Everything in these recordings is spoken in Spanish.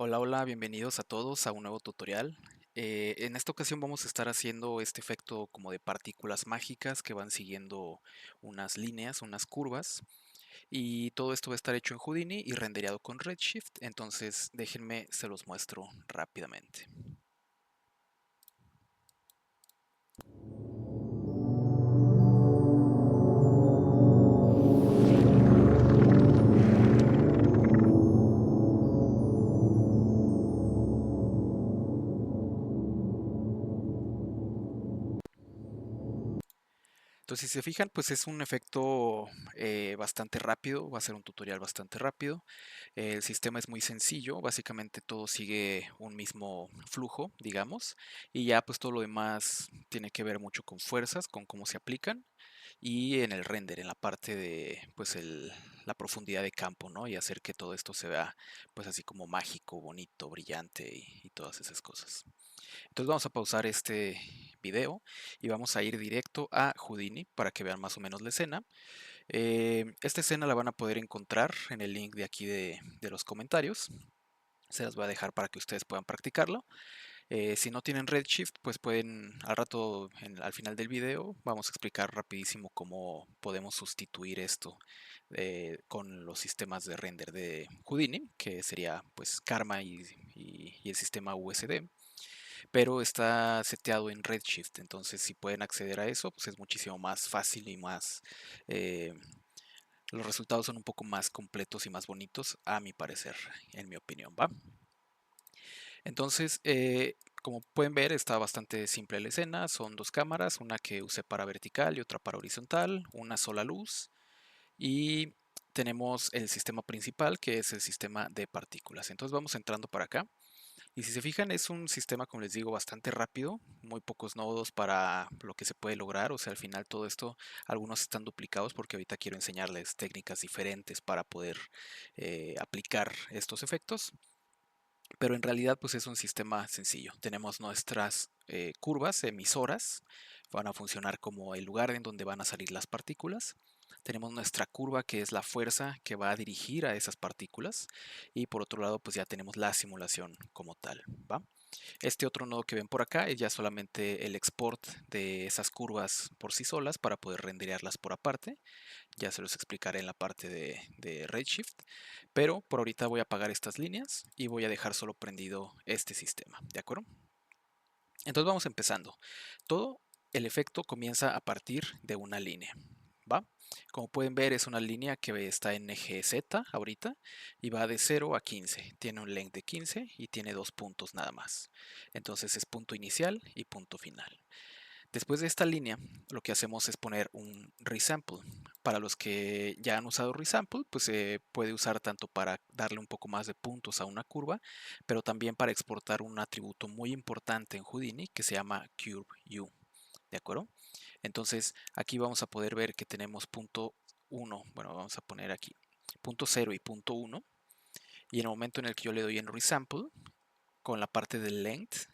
Hola, hola, bienvenidos a todos a un nuevo tutorial. En esta ocasión vamos a estar haciendo este efecto como de partículas mágicas que van siguiendo unas líneas, unas curvas, y todo esto va a estar hecho en Houdini y rendereado con Redshift, entonces déjenme se los muestro rápidamente. Entonces, si se fijan, pues es un efecto bastante rápido, va a ser un tutorial bastante rápido. El sistema es muy sencillo, básicamente todo sigue un mismo flujo, digamos, y ya pues todo lo demás tiene que ver mucho con fuerzas, con cómo se aplican y en el render, en la parte de pues la profundidad de campo, ¿no? Y hacer que todo esto se vea pues así como mágico, bonito, brillante y todas esas cosas. Entonces vamos a pausar este video y vamos a ir directo a Houdini para que vean más o menos la escena. Esta escena la van a poder encontrar en el link de aquí de los comentarios. Se las voy a dejar para que ustedes puedan practicarlo. Si no tienen Redshift, pues pueden al rato, al final del video, vamos a explicar rapidísimo cómo podemos sustituir esto con los sistemas de render de Houdini, que sería pues Karma y el sistema USD, pero está seteado en Redshift, entonces si pueden acceder a eso, pues es muchísimo más fácil y más... eh, los resultados son un poco más completos y más bonitos, a mi parecer, en mi opinión, ¿va? Entonces, como pueden ver, está bastante simple la escena. Son dos cámaras, una que usé para vertical y otra para horizontal, una sola luz y tenemos el sistema principal que es el sistema de partículas. Entonces vamos entrando para acá. Y si se fijan, es un sistema, como les digo, bastante rápido, muy pocos nodos para lo que se puede lograr. O sea, al final todo esto, algunos están duplicados porque ahorita quiero enseñarles técnicas diferentes para poder aplicar estos efectos. Pero en realidad pues es un sistema sencillo. Tenemos nuestras curvas emisoras, van a funcionar como el lugar en donde van a salir las partículas. Tenemos nuestra curva que es la fuerza que va a dirigir a esas partículas y por otro lado pues ya tenemos la simulación como tal, ¿va? Este otro nodo que ven por acá es ya solamente el export de esas curvas por sí solas para poder renderearlas por aparte. Ya se los explicaré en la parte de Redshift, pero por ahorita voy a apagar estas líneas y voy a dejar solo prendido este sistema, ¿de acuerdo? Entonces vamos empezando. Todo el efecto comienza a partir de una línea, ¿va? Como pueden ver es una línea que está en eje Z ahorita y va de 0 a 15. Tiene un length de 15 y tiene dos puntos nada más. Entonces es punto inicial y punto final. Después de esta línea, lo que hacemos es poner un resample. Para los que ya han usado resample, pues se puede usar tanto para darle un poco más de puntos a una curva, pero también para exportar un atributo muy importante en Houdini que se llama curveU. ¿De acuerdo? Entonces, aquí vamos a poder ver que tenemos punto 1, bueno, vamos a poner aquí punto 0 y punto 1, y en el momento en el que yo le doy en resample, con la parte del length,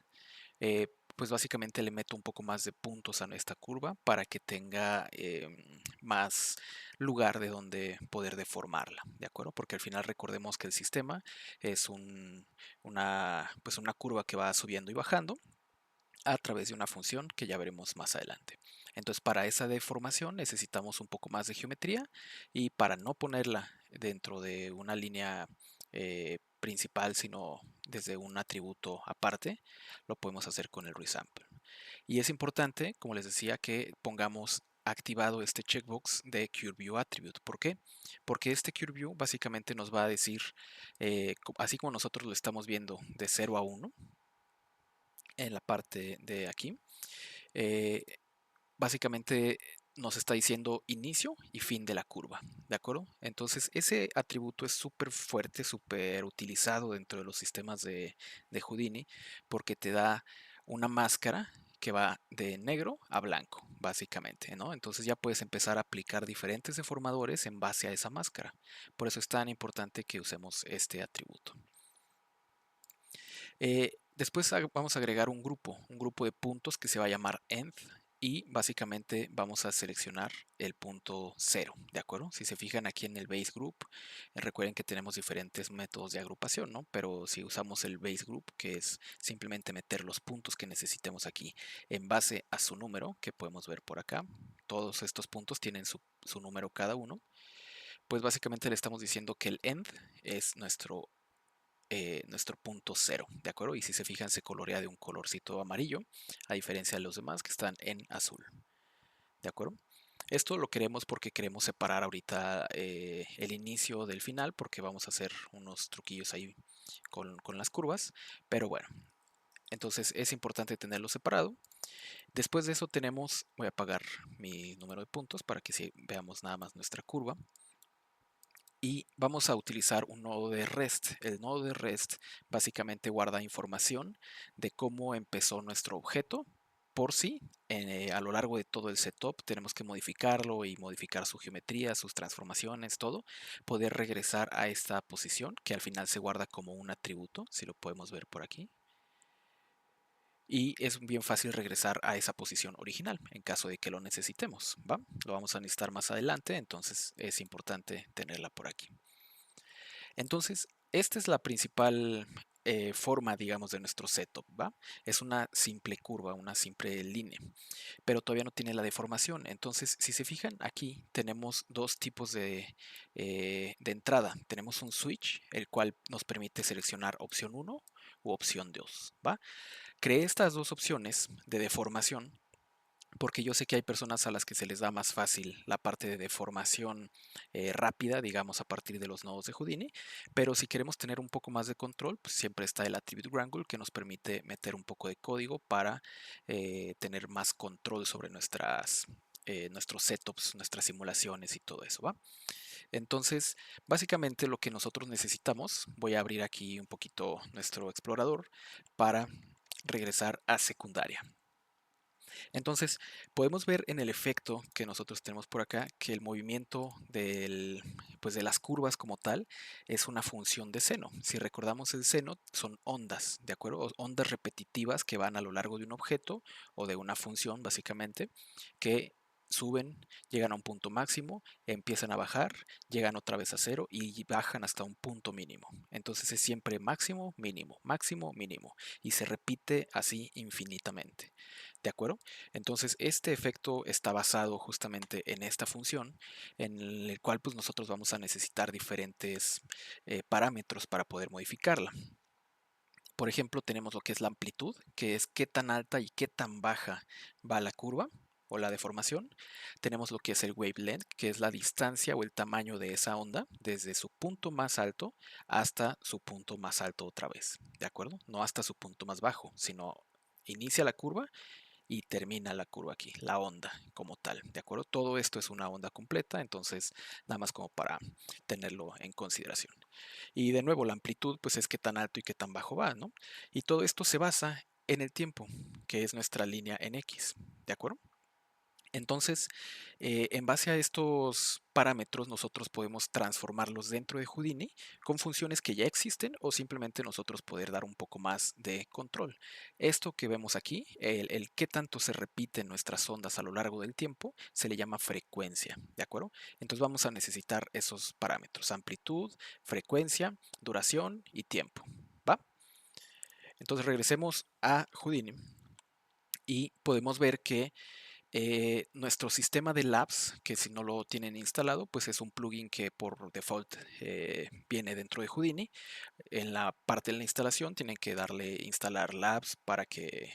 pues básicamente le meto un poco más de puntos a esta curva para que tenga más lugar de donde poder deformarla, ¿de acuerdo? Porque al final recordemos que el sistema es pues una curva que va subiendo y bajando a través de una función que ya veremos más adelante. Entonces, para esa deformación necesitamos un poco más de geometría y para no ponerla dentro de una línea principal, sino desde un atributo aparte, lo podemos hacer con el resample. Y es importante, como les decía, que pongamos activado este checkbox de CureView Attribute. ¿Por qué? Porque este CureView básicamente nos va a decir, así como nosotros lo estamos viendo de 0 a 1, en la parte de aquí, eh, básicamente nos está diciendo inicio y fin de la curva, ¿de acuerdo? Entonces ese atributo es súper fuerte, súper utilizado dentro de los sistemas de Houdini porque te da una máscara que va de negro a blanco, básicamente, ¿no? Entonces ya puedes empezar a aplicar diferentes deformadores en base a esa máscara. Por eso es tan importante que usemos este atributo. Después vamos a agregar un grupo de puntos que se va a llamar end. y básicamente vamos a seleccionar el punto 0, ¿de acuerdo? Si se fijan aquí en el base group, recuerden que tenemos diferentes métodos de agrupación, ¿no? Pero si usamos el base group, que es simplemente meter los puntos que necesitemos aquí en base a su número, que podemos ver por acá, todos estos puntos tienen su número cada uno, pues básicamente le estamos diciendo que el end es nuestro punto 0, ¿de acuerdo? Y si se fijan se colorea de un colorcito amarillo, a diferencia de los demás que están en azul. ¿De acuerdo? Esto lo queremos porque queremos separar ahorita el inicio del final, porque vamos a hacer unos truquillos ahí con las curvas, pero bueno, entonces es importante tenerlo separado. Después de eso tenemos, voy a apagar mi número de puntos para que si veamos nada más nuestra curva. Y vamos a utilizar un nodo de REST. El nodo de REST básicamente guarda información de cómo empezó nuestro objeto por sí. A lo largo de todo el setup tenemos que modificarlo y modificar su geometría, sus transformaciones, todo. Poder regresar a esta posición que al final se guarda como un atributo, si lo podemos ver por aquí. Y es bien fácil regresar a esa posición original en caso de que lo necesitemos, ¿va? Lo vamos a necesitar más adelante, entonces es importante tenerla por aquí. Entonces, esta es la principal forma, digamos, de nuestro setup, ¿va? Es una simple curva, una simple línea, pero todavía no tiene la deformación. Entonces, si se fijan, aquí tenemos dos tipos de entrada. Tenemos un switch, el cual nos permite seleccionar opción 1 u opción 2, ¿va? Creé estas dos opciones de deformación porque yo sé que hay personas a las que se les da más fácil la parte de deformación rápida, digamos, a partir de los nodos de Houdini, pero si queremos tener un poco más de control, pues siempre está el Attribute Wrangle que nos permite meter un poco de código para tener más control sobre nuestros setups, nuestras simulaciones y todo eso, ¿va? Entonces, básicamente lo que nosotros necesitamos, voy a abrir aquí un poquito nuestro explorador para regresar a secundaria. Entonces, podemos ver en el efecto que nosotros tenemos por acá que el movimiento pues de las curvas como tal es una función de seno. Si recordamos el seno, son ondas, ¿de acuerdo? Ondas repetitivas que van a lo largo de un objeto o de una función, básicamente, que suben, llegan a un punto máximo, empiezan a bajar, llegan otra vez a cero y bajan hasta un punto mínimo. Entonces es siempre máximo, mínimo, máximo, mínimo y se repite así infinitamente. ¿De acuerdo? Entonces, este efecto está basado justamente en esta función, en el cual pues nosotros vamos a necesitar diferentes parámetros para poder modificarla. Por ejemplo, tenemos lo que es la amplitud, que es qué tan alta y qué tan baja va la curva o la deformación. Tenemos lo que es el wavelength, que es la distancia o el tamaño de esa onda desde su punto más alto hasta su punto más alto otra vez, ¿de acuerdo? No hasta su punto más bajo, sino inicia la curva y termina la curva aquí, la onda como tal, ¿de acuerdo? Todo esto es una onda completa, entonces nada más como para tenerlo en consideración. Y de nuevo, la amplitud pues es qué tan alto y qué tan bajo va, ¿no? Y todo esto se basa en el tiempo, que es nuestra línea en X, ¿de acuerdo? Entonces, en base a estos parámetros, nosotros podemos transformarlos dentro de Houdini con funciones que ya existen o simplemente nosotros poder dar un poco más de control. Esto que vemos aquí, el qué tanto se repiten nuestras ondas a lo largo del tiempo, se le llama frecuencia, ¿de acuerdo? Entonces vamos a necesitar esos parámetros, amplitud, frecuencia, duración y tiempo, ¿va? Entonces regresemos a Houdini y podemos ver que nuestro sistema de labs, que si no lo tienen instalado, pues es un plugin que por default viene dentro de Houdini. En la parte de la instalación tienen que darle instalar labs para que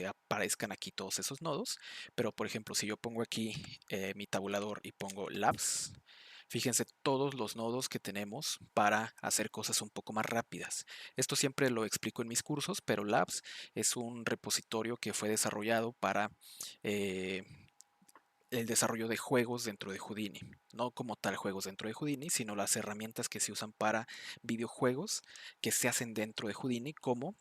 aparezcan aquí todos esos nodos. Pero por ejemplo, si yo pongo aquí mi tabulador y pongo labs, fíjense todos los nodos que tenemos para hacer cosas un poco más rápidas. Esto siempre lo explico en mis cursos, pero Labs es un repositorio que fue desarrollado para eh, el desarrollo de juegos dentro de Houdini. No como tal juegos dentro de Houdini, sino las herramientas que se usan para videojuegos que se hacen dentro de Houdini como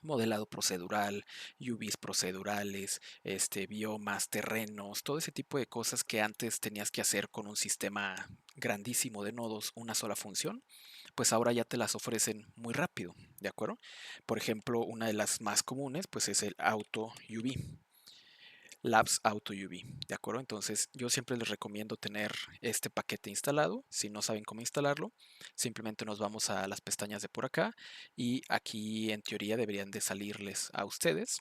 modelado procedural, UVs procedurales, biomas, terrenos, todo ese tipo de cosas que antes tenías que hacer con un sistema grandísimo de nodos, una sola función, pues ahora ya te las ofrecen muy rápido, ¿de acuerdo? Por ejemplo, una de las más comunes pues es el Auto UV. Labs Auto UV, ¿de acuerdo? Entonces yo siempre les recomiendo tener este paquete instalado. Si no saben cómo instalarlo, simplemente nos vamos a las pestañas de por acá y aquí en teoría deberían de salirles a ustedes.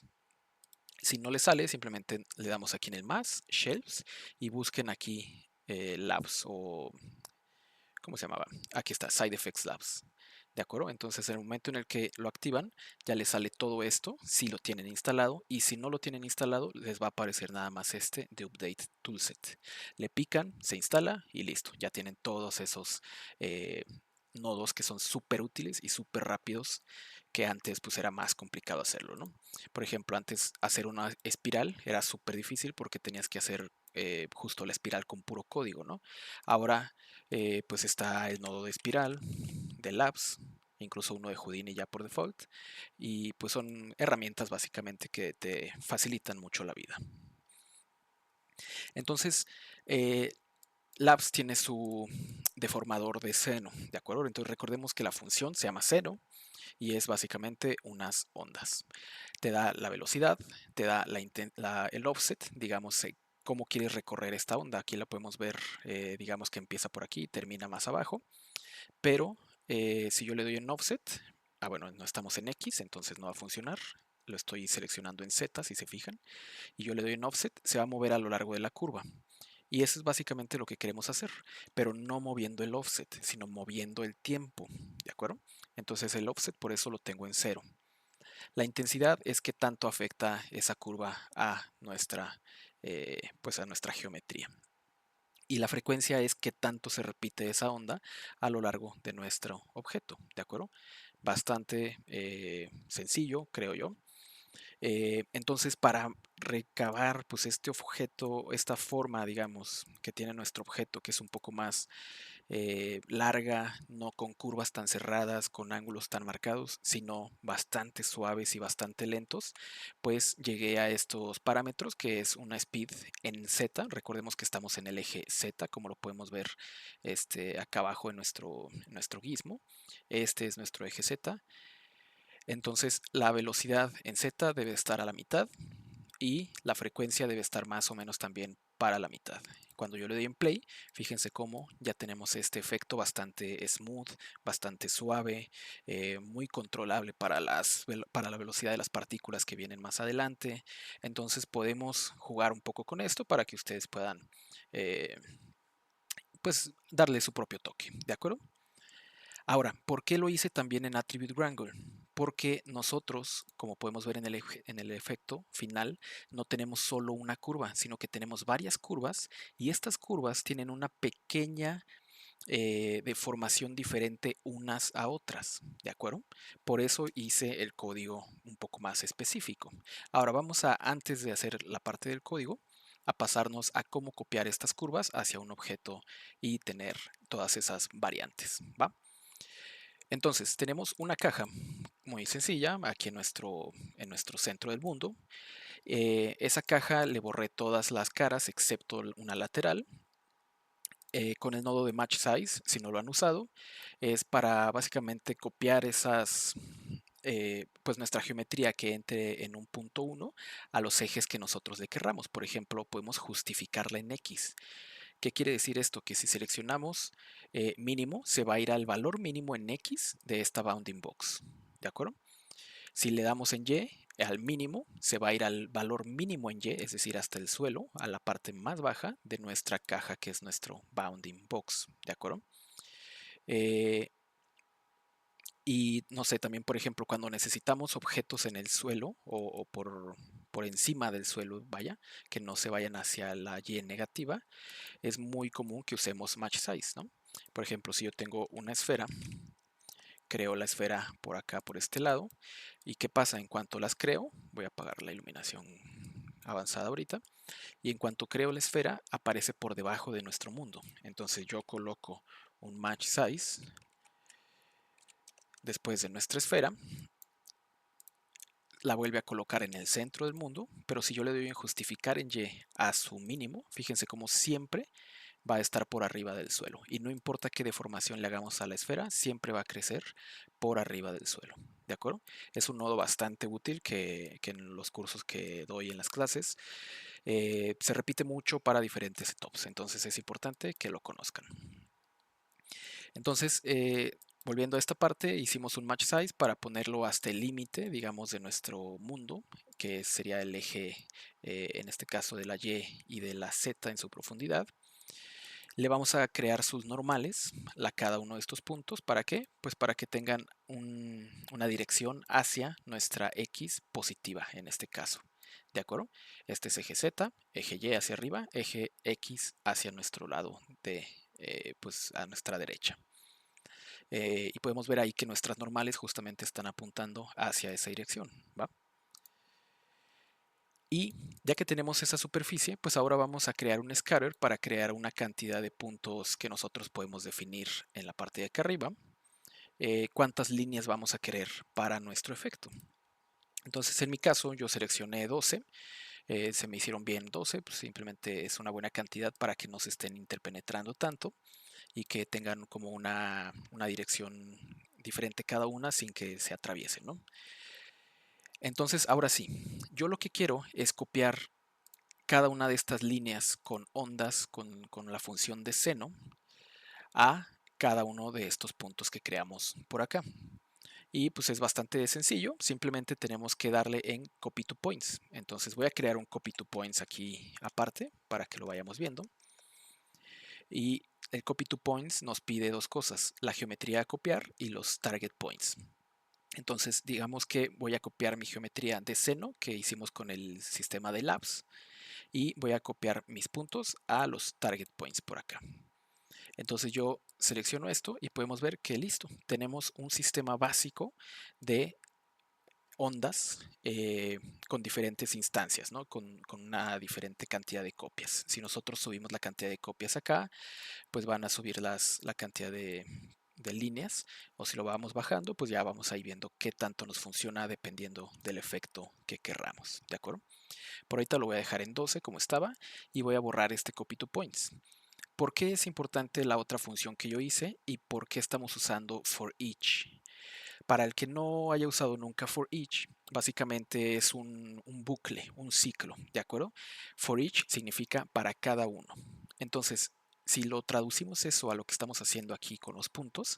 Si no les sale, simplemente le damos aquí en el más, Shelves, y busquen aquí Labs o ¿cómo se llamaba? Aquí está, Side Effects Labs. ¿De acuerdo? Entonces, en el momento en el que lo activan, ya les sale todo esto si lo tienen instalado. Y si no lo tienen instalado, les va a aparecer nada más este de Update Toolset. Le pican, se instala y listo. Ya tienen todos esos eh, nodos que son súper útiles y súper rápidos, que antes pues era más complicado hacerlo, ¿no? Por ejemplo, antes hacer una espiral era súper difícil porque tenías que hacer justo la espiral con puro código, ¿no? Ahora pues está el nodo de espiral, de Labs, incluso uno de Houdini ya por default, y pues son herramientas básicamente que te facilitan mucho la vida. Entonces, eh, Labs tiene su deformador de seno, ¿de acuerdo? Entonces recordemos que la función se llama seno y es básicamente unas ondas. Te da la velocidad, te da el offset, digamos, cómo quieres recorrer esta onda. Aquí la podemos ver, digamos que empieza por aquí y termina más abajo. Pero si yo le doy en offset, bueno, no estamos en X, entonces no va a funcionar. Lo estoy seleccionando en Z, si se fijan. Y yo le doy en offset, se va a mover a lo largo de la curva. Y eso es básicamente lo que queremos hacer, pero no moviendo el offset, sino moviendo el tiempo, ¿de acuerdo? Entonces el offset por eso lo tengo en 0. La intensidad es que tanto afecta esa curva a pues a nuestra geometría. Y la frecuencia es que tanto se repite esa onda a lo largo de nuestro objeto, ¿de acuerdo? Bastante sencillo, creo yo. Entonces, para recabar pues este objeto, esta forma, digamos, que tiene nuestro objeto, que es un poco más larga, no con curvas tan cerradas, con ángulos tan marcados, sino bastante suaves y bastante lentos, pues llegué a estos parámetros, que es una speed en Z. Recordemos que estamos en el eje Z, como lo podemos ver acá abajo en nuestro gizmo. Este es nuestro eje Z. Entonces la velocidad en Z debe estar a la mitad y la frecuencia debe estar más o menos también para la mitad. Cuando yo le doy en play, fíjense cómo ya tenemos este efecto bastante smooth, bastante suave, muy controlable para la velocidad de las partículas que vienen más adelante. Entonces podemos jugar un poco con esto para que ustedes puedan eh, pues darle su propio toque, ¿de acuerdo? Ahora, ¿por qué lo hice también en Attribute Wrangler? Porque nosotros, como podemos ver en el efecto final, no tenemos solo una curva, sino que tenemos varias curvas y estas curvas tienen una pequeña deformación diferente unas a otras, ¿de acuerdo? Por eso hice el código un poco más específico. Ahora vamos a, antes de hacer la parte del código, a pasarnos a cómo copiar estas curvas hacia un objeto y tener todas esas variantes, ¿va? Entonces, tenemos una caja muy sencilla aquí en nuestro centro del mundo. Esa caja le borré todas las caras excepto una lateral. Con el nodo de Match Size, si no lo han usado, es para básicamente copiar pues nuestra geometría que entre en un punto 1 a los ejes que nosotros le querramos. Por ejemplo, podemos justificarla en X. ¿Qué quiere decir esto? Que si seleccionamos mínimo, se va a ir al valor mínimo en X de esta bounding box. ¿De acuerdo? Si le damos en Y, al mínimo, se va a ir al valor mínimo en Y, es decir, hasta el suelo, a la parte más baja de nuestra caja, que es nuestro bounding box. ¿De acuerdo? Eh, y no sé, también, por ejemplo, cuando necesitamos objetos en el suelo o por encima del suelo, vaya, que no se vayan hacia la Y negativa, es muy común que usemos match size, ¿no? Por ejemplo, si yo tengo una esfera, creo la esfera por acá, por este lado, y ¿qué pasa? En cuanto las creo, voy a apagar la iluminación avanzada ahorita, y en cuanto creo la esfera, aparece por debajo de nuestro mundo. Entonces yo coloco un match size después de nuestra esfera, la vuelve a colocar en el centro del mundo, pero si yo le doy en justificar en Y a su mínimo, fíjense como siempre va a estar por arriba del suelo y no importa qué deformación le hagamos a la esfera, siempre va a crecer por arriba del suelo. ¿de acuerdo? Es un nodo bastante útil que en los cursos que doy en las clases se repite mucho para diferentes setups, entonces es importante que lo conozcan. Entonces, volviendo a esta parte, hicimos un match size para ponerlo hasta el límite, digamos, de nuestro mundo, que sería el eje, en este caso, de la Y y de la Z en su profundidad. Le vamos a crear sus normales a cada uno de estos puntos. ¿Para qué? Pues para que tengan una dirección hacia nuestra X positiva en este caso. ¿De acuerdo? Este es eje Z, eje Y hacia arriba, eje X hacia nuestro lado de, pues a nuestra derecha. Y podemos ver ahí que nuestras normales justamente están apuntando hacia esa dirección, ¿va? Y ya que tenemos esa superficie, pues ahora vamos a crear un scatter para crear una cantidad de puntos que nosotros podemos definir en la parte de acá arriba. Cuántas líneas vamos a querer para nuestro efecto. Entonces en mi caso yo seleccioné 12, se me hicieron bien 12, pues simplemente es una buena cantidad para que no se estén interpenetrando tanto y que tengan como una dirección diferente cada una sin que se atraviesen, ¿no? Entonces ahora sí, yo lo que quiero es copiar cada una de estas líneas con ondas, con la función de seno, a cada uno de estos puntos que creamos por acá. Y pues es bastante sencillo, simplemente tenemos que darle en copy to points. Entonces voy a crear un copy to points aquí aparte para que lo vayamos viendo. Y el copy to points nos pide dos cosas, la geometría a copiar y los target points. Entonces digamos que voy a copiar mi geometría de seno que hicimos con el sistema de labs y voy a copiar mis puntos a los target points por acá. Entonces yo selecciono esto y podemos ver que listo, tenemos un sistema básico de ondas con diferentes instancias, ¿no? Con una diferente cantidad de copias. Si nosotros subimos la cantidad de copias acá, pues van a subir la cantidad de líneas, o si lo vamos bajando, pues ya vamos ahí viendo qué tanto nos funciona dependiendo del efecto que querramos, ¿de acuerdo? Por ahorita lo voy a dejar en 12 como estaba y voy a borrar este copy to points. ¿Por qué es importante la otra función que yo hice y por qué estamos usando for each? Para el que no haya usado nunca for each, básicamente es un bucle, un ciclo, ¿de acuerdo? For each significa para cada uno. Entonces, si lo traducimos eso a lo que estamos haciendo aquí con los puntos,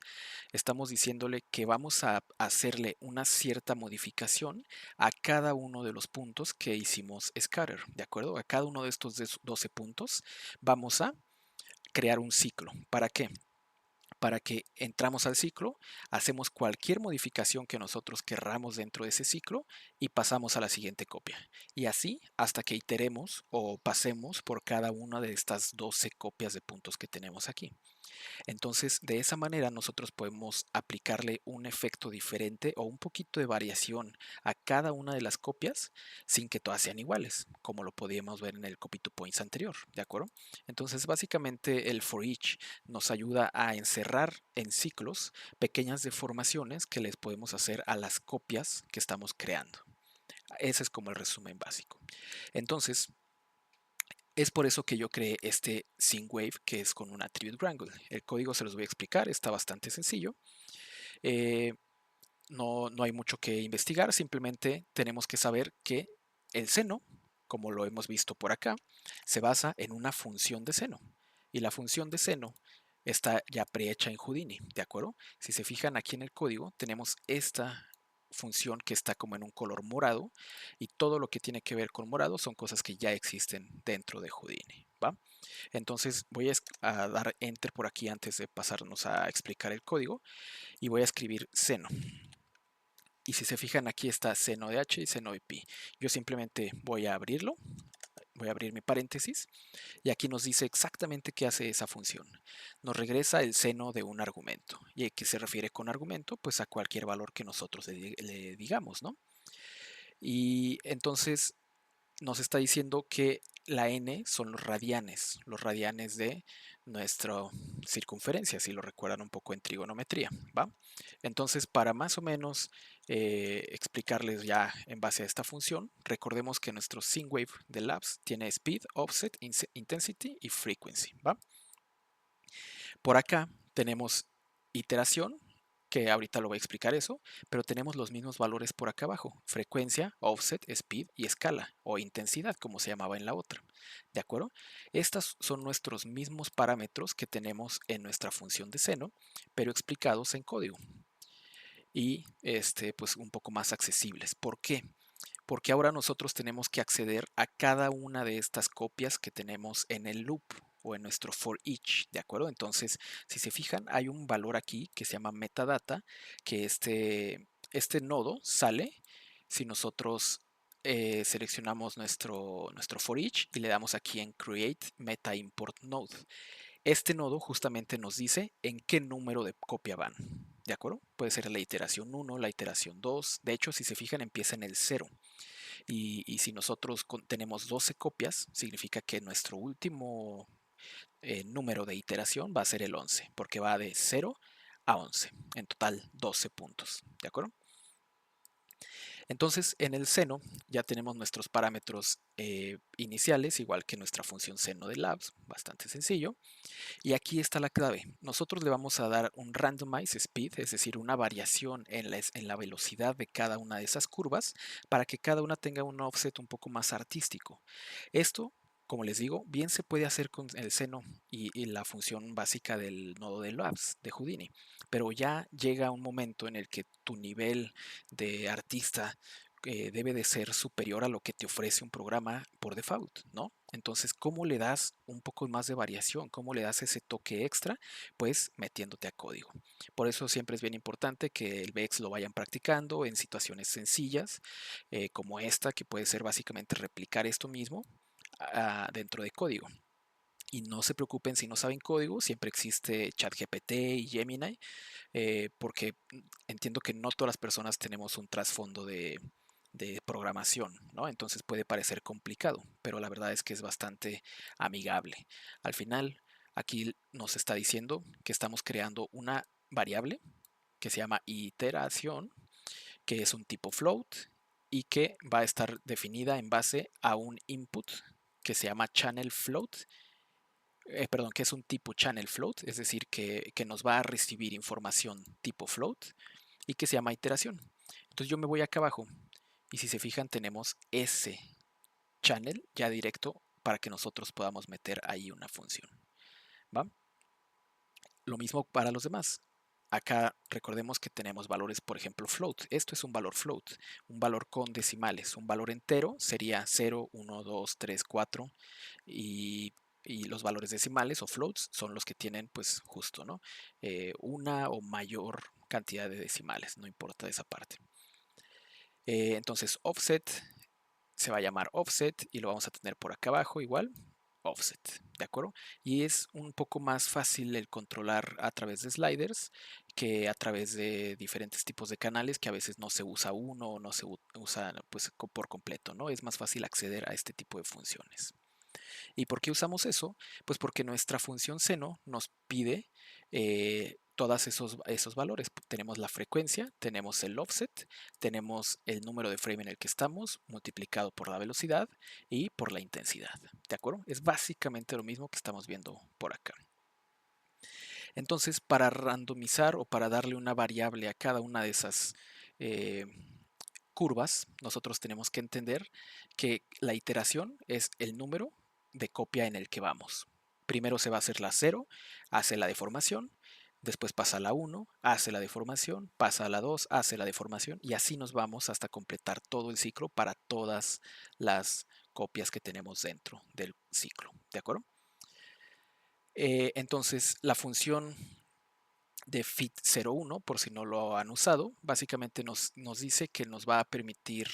estamos diciéndole que vamos a hacerle una cierta modificación a cada uno de los puntos que hicimos scatter, ¿de acuerdo? A cada uno de estos 12 puntos vamos a crear un ciclo. ¿Para qué? Para que entramos al ciclo, hacemos cualquier modificación que nosotros querramos dentro de ese ciclo y pasamos a la siguiente copia. Y así hasta que iteremos o pasemos por cada una de estas 12 copias de puntos que tenemos aquí. Entonces, de esa manera nosotros podemos aplicarle un efecto diferente o un poquito de variación a cada una de las copias sin que todas sean iguales, como lo podíamos ver en el copy to points anterior, ¿de acuerdo? Entonces, básicamente el for each nos ayuda a encerrar en ciclos pequeñas deformaciones que les podemos hacer a las copias que estamos creando. Ese es como el resumen básico. Entonces, es por eso que yo creé este SyncWave que es con un attribute wrangle. El código se los voy a explicar, está bastante sencillo. Eh, no hay mucho que investigar, simplemente tenemos que saber que el seno, como lo hemos visto por acá, se basa en una función de seno. Y la función de seno está ya prehecha en Houdini, ¿de acuerdo? Si se fijan aquí en el código, tenemos esta función que está como en un color morado y todo lo que tiene que ver con morado son cosas que ya existen dentro de Houdini, ¿va? Entonces voy a dar enter por aquí antes de pasarnos a explicar el código y voy a escribir seno. Y si se fijan aquí está seno de h y seno de pi. Yo simplemente voy a abrirlo, voy a abrir mi paréntesis y aquí nos dice exactamente qué hace esa función. Nos regresa el seno de un argumento. ¿Y a qué se refiere con argumento? Pues a cualquier valor que nosotros le digamos, ¿no? Y entonces nos está diciendo que la n son los radianes de nuestra circunferencia, si lo recuerdan un poco en trigonometría, ¿va? Entonces, para más o menos explicarles ya en base a esta función, recordemos que nuestro SyncWave de Labs tiene speed, offset, intensity y frequency, ¿va? Por acá tenemos iteración que ahorita lo voy a explicar eso, pero tenemos los mismos valores por acá abajo: frecuencia, offset, speed y escala o intensidad, como se llamaba en la otra. ¿De acuerdo? Estos son nuestros mismos parámetros que tenemos en nuestra función de seno, pero explicados en código y pues un poco más accesibles. ¿Por qué? Porque ahora nosotros tenemos que acceder a cada una de estas copias que tenemos en el loop o en nuestro for each, ¿de acuerdo? Entonces, si se fijan, hay un valor aquí que se llama metadata, que este nodo sale si nosotros seleccionamos nuestro for each y le damos aquí en create meta import node. Este nodo justamente nos dice en qué número de copia van. ¿De acuerdo? Puede ser la iteración 1, la iteración 2. De hecho, si se fijan, empieza en el 0. Y si nosotros tenemos 12 copias, significa que nuestro último número de iteración va a ser el 11, porque va de 0 a 11. En total, 12 puntos. ¿De acuerdo? Entonces, en el seno ya tenemos nuestros parámetros iniciales, igual que nuestra función seno de labs, bastante sencillo. Y aquí está la clave. Nosotros le vamos a dar un randomize speed, es decir, una variación en la velocidad de cada una de esas curvas para que cada una tenga un offset un poco más artístico. Esto, como les digo, bien se puede hacer con el seno y la función básica del nodo de Labs de Houdini, pero ya llega un momento en el que tu nivel de artista debe de ser superior a lo que te ofrece un programa por default, ¿no? Entonces, ¿cómo le das un poco más de variación? ¿Cómo le das ese toque extra? Pues metiéndote a código. Por eso siempre es bien importante que el VEX lo vayan practicando en situaciones sencillas, como esta, que puede ser básicamente replicar esto mismo dentro de código. Y no se preocupen si no saben código, siempre existe ChatGPT y Gemini, porque entiendo que no todas las personas tenemos un trasfondo de programación, ¿no? Entonces puede parecer complicado, pero la verdad es que es bastante amigable. Al final, aquí nos está diciendo que estamos creando una variable que se llama iteración, que es un tipo float y que va a estar definida en base a un input que se llama channel float, perdón, que es un tipo channel float, es decir, que nos va a recibir información tipo float y que se llama iteración. Entonces yo me voy acá abajo y si se fijan tenemos ese channel ya directo para que nosotros podamos meter ahí una función. ¿Va? Lo mismo para los demás. Acá recordemos que tenemos valores, por ejemplo, float. Esto es un valor float, un valor con decimales. Un valor entero sería 0, 1, 2, 3, 4 y los valores decimales o floats son los que tienen pues justo, ¿no? Una o mayor cantidad de decimales, no importa esa parte. Entonces offset se va a llamar offset y lo vamos a tener por acá abajo igual, offset, ¿de acuerdo? Y es un poco más fácil el controlar a través de sliders que a través de diferentes tipos de canales que a veces no se usa uno o no se usa pues por completo, ¿no? Es más fácil acceder a este tipo de funciones. ¿Y por qué usamos eso? Pues porque nuestra función seno nos pide todos esos valores. Tenemos la frecuencia, tenemos el offset, tenemos el número de frame en el que estamos multiplicado por la velocidad y por la intensidad. ¿De acuerdo? Es básicamente lo mismo que estamos viendo por acá. Entonces, para randomizar o para darle una variable a cada una de esas curvas, nosotros tenemos que entender que la iteración es el número de copia en el que vamos. Primero se va a hacer la 0, hace la deformación, después pasa a la 1, hace la deformación, pasa a la 2, hace la deformación y así nos vamos hasta completar todo el ciclo para todas las copias que tenemos dentro del ciclo. ¿De acuerdo? Entonces, la función de fit01, por si no lo han usado, básicamente nos dice que nos va a permitir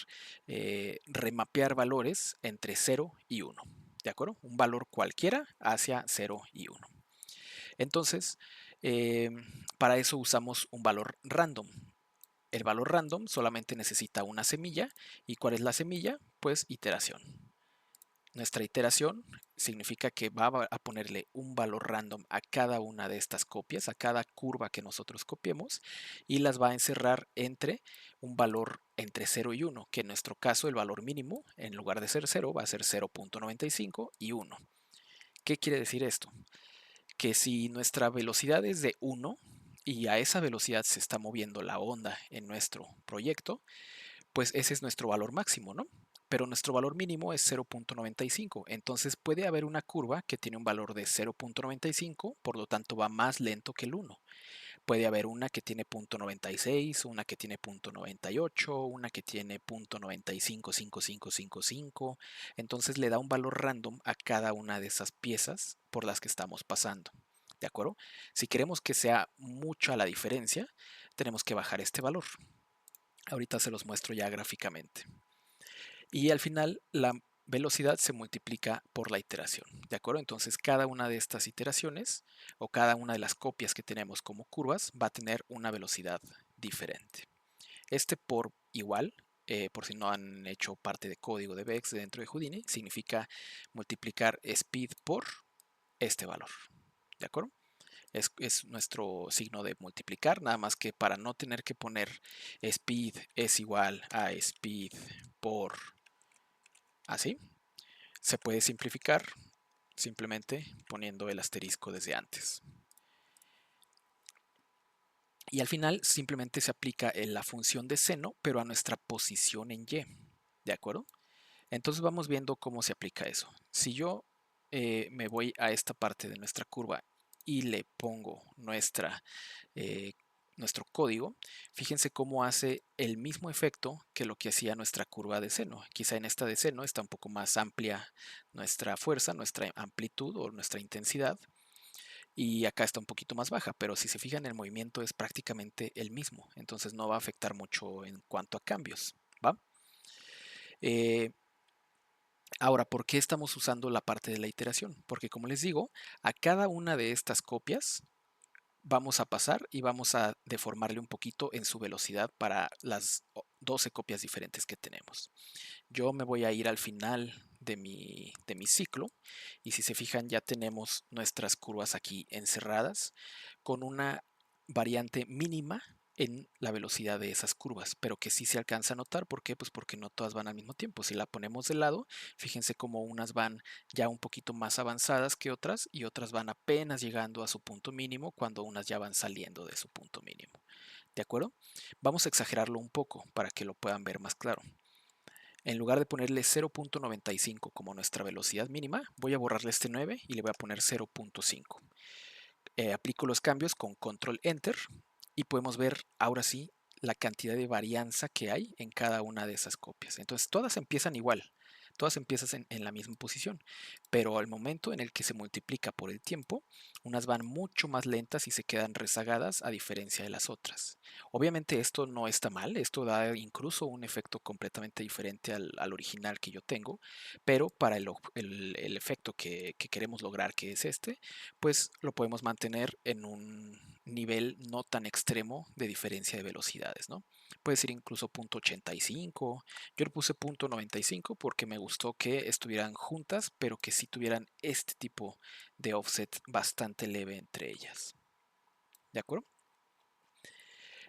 remapear valores entre 0 y 1. ¿De acuerdo? Un valor cualquiera hacia 0 y 1. Entonces, eh, para eso usamos un valor random. El valor random solamente necesita una semilla. ¿Y cuál es la semilla? Pues iteración. Nuestra iteración significa que va a ponerle un valor random a cada una de estas copias, a cada curva que nosotros copiemos, y las va a encerrar entre un valor entre 0 y 1, que en nuestro caso el valor mínimo, en lugar de ser 0, va a ser 0.95 y 1. ¿Qué quiere decir esto? Que si nuestra velocidad es de 1, y a esa velocidad se está moviendo la onda en nuestro proyecto, pues ese es nuestro valor máximo, ¿no? Pero nuestro valor mínimo es 0.95. Entonces puede haber una curva que tiene un valor de 0.95, por lo tanto va más lento que el 1. Puede haber una que tiene 0.96, una que tiene 0.98, una que tiene 0.955555. Entonces le da un valor random a cada una de esas piezas por las que estamos pasando. ¿De acuerdo? Si queremos que sea mucha la diferencia, tenemos que bajar este valor. Ahorita se los muestro ya gráficamente. Y al final la velocidad se multiplica por la iteración, ¿de acuerdo? Entonces cada una de estas iteraciones o cada una de las copias que tenemos como curvas va a tener una velocidad diferente. Este por igual, por si no han hecho parte de código de VEX dentro de Houdini, significa multiplicar speed por este valor, ¿de acuerdo? Es nuestro signo de multiplicar, nada más que para no tener que poner speed es igual a speed por así, se puede simplificar simplemente poniendo el asterisco desde antes. Y al final simplemente se aplica la función de seno, pero a nuestra posición en Y. ¿De acuerdo? Entonces vamos viendo cómo se aplica eso. Si yo me voy a esta parte de nuestra curva y le pongo eh, nuestro código, fíjense cómo hace el mismo efecto que lo que hacía nuestra curva de seno. Quizá en esta de seno está un poco más amplia nuestra fuerza, nuestra amplitud o nuestra intensidad, y acá está un poquito más baja, pero si se fijan el movimiento es prácticamente el mismo, entonces no va a afectar mucho en cuanto a cambios, ¿va? Eh, Ahora, ¿por qué estamos usando la parte de la iteración? Porque como les digo, a cada una de estas copias vamos a pasar y vamos a deformarle un poquito en su velocidad para las 12 copias diferentes que tenemos. Yo me voy a ir al final de mi ciclo y si se fijan ya tenemos nuestras curvas aquí encerradas con una variante mínima en la velocidad de esas curvas, pero que sí se alcanza a notar. ¿Por qué? Pues porque no todas van al mismo tiempo. Si la ponemos de lado, fíjense cómo unas van ya un poquito más avanzadas que otras y otras van apenas llegando a su punto mínimo cuando unas ya van saliendo de su punto mínimo. ¿De acuerdo? Vamos a exagerarlo un poco para que lo puedan ver más claro. En lugar de ponerle 0.95 como nuestra velocidad mínima, voy a borrarle este 9 y le voy a poner 0.5. Aplico los cambios con control enter y podemos ver ahora sí la cantidad de varianza que hay en cada una de esas copias. Entonces todas empiezan igual, todas empiezan en la misma posición, pero al momento en el que se multiplica por el tiempo, unas van mucho más lentas y se quedan rezagadas a diferencia de las otras. Obviamente esto no está mal, esto da incluso un efecto completamente diferente al original que yo tengo, pero para el efecto que queremos lograr, que es este, pues lo podemos mantener en un nivel no tan extremo de diferencia de velocidades, ¿no? Puede ser incluso 0.85. Yo le puse 0.95 porque me gustó que estuvieran juntas, pero que sí tuvieran este tipo de offset bastante leve entre ellas. ¿De acuerdo?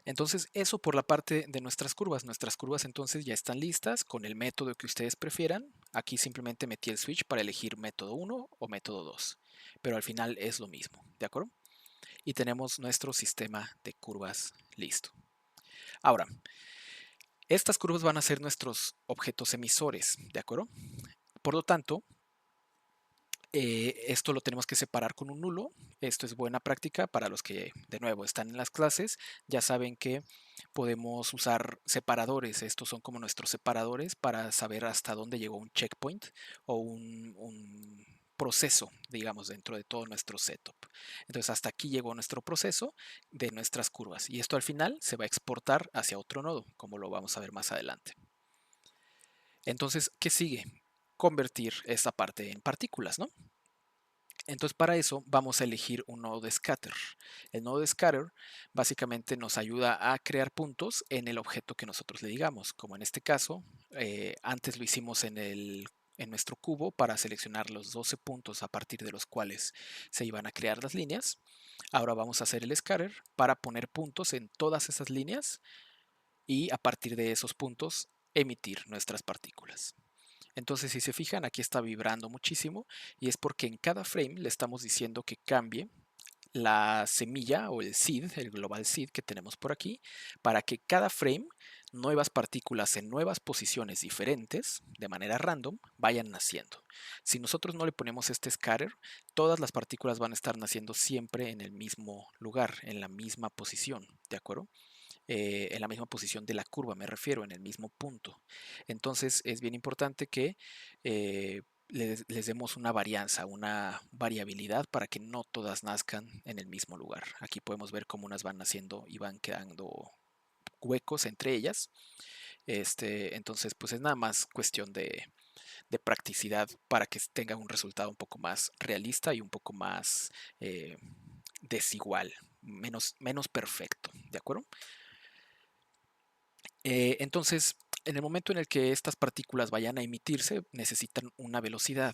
Entonces, eso por la parte de nuestras curvas. Nuestras curvas entonces ya están listas con el método que ustedes prefieran. Aquí simplemente metí el switch para elegir método 1 o método 2, pero al final es lo mismo, ¿de acuerdo? Y tenemos nuestro sistema de curvas listo. Ahora, estas curvas van a ser nuestros objetos emisores, ¿de acuerdo? Por lo tanto, esto lo tenemos que separar con un nulo. Esto es buena práctica para los que, de nuevo, están en las clases. Ya saben que podemos usar separadores. Estos son como nuestros separadores para saber hasta dónde llegó un checkpoint o un proceso, digamos, dentro de todo nuestro setup. Entonces, hasta aquí llegó nuestro proceso de nuestras curvas. Y esto al final se va a exportar hacia otro nodo, como lo vamos a ver más adelante. Entonces, ¿qué sigue? Convertir esta parte en partículas, ¿no? Entonces para eso vamos a elegir un nodo de scatter. El nodo de scatter básicamente nos ayuda a crear puntos en el objeto que nosotros le digamos. Como en este caso, antes lo hicimos en nuestro cubo para seleccionar los 12 puntos a partir de los cuales se iban a crear las líneas. Ahora vamos a hacer el scatter para poner puntos en todas esas líneas y a partir de esos puntos emitir nuestras partículas. Entonces, si se fijan, aquí está vibrando muchísimo y es porque en cada frame le estamos diciendo que cambie la semilla o el seed, el global seed que tenemos por aquí, para que cada frame nuevas partículas en nuevas posiciones diferentes, de manera random, vayan naciendo. Si nosotros no le ponemos este scatter, todas las partículas van a estar naciendo siempre en el mismo lugar, en la misma posición, ¿de acuerdo? En la misma posición de la curva, me refiero, en el mismo punto. Entonces es bien importante que les demos una varianza, una variabilidad para que no todas nazcan en el mismo lugar. Aquí podemos ver cómo unas van naciendo y van quedando huecos entre ellas. Entonces, pues es nada más cuestión de practicidad para que tenga un resultado un poco más realista y un poco más desigual, menos perfecto, ¿de acuerdo? Entonces, en el momento en el que estas partículas vayan a emitirse, necesitan una velocidad.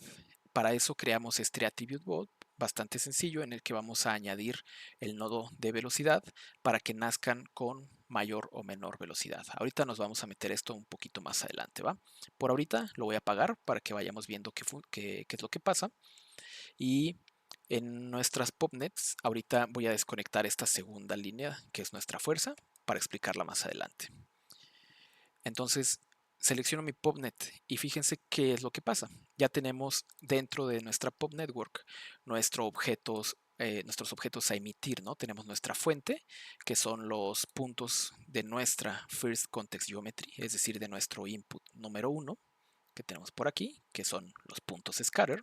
Para eso creamos este attribute bolt bastante sencillo en el que vamos a añadir el nodo de velocidad para que nazcan con mayor o menor velocidad. Ahorita nos vamos a meter esto un poquito más adelante, ¿va? Por ahorita lo voy a apagar para que vayamos viendo qué es lo que pasa. Y en nuestras popnets, ahorita voy a desconectar esta segunda línea que es nuestra fuerza para explicarla más adelante. Entonces selecciono mi PubNet y fíjense qué es lo que pasa. Ya tenemos dentro de nuestra Pub Network nuestros objetos a emitir, ¿no? Tenemos nuestra fuente, que son los puntos de nuestra First Context Geometry, es decir, de nuestro input número 1, que tenemos por aquí, que son los puntos scatter.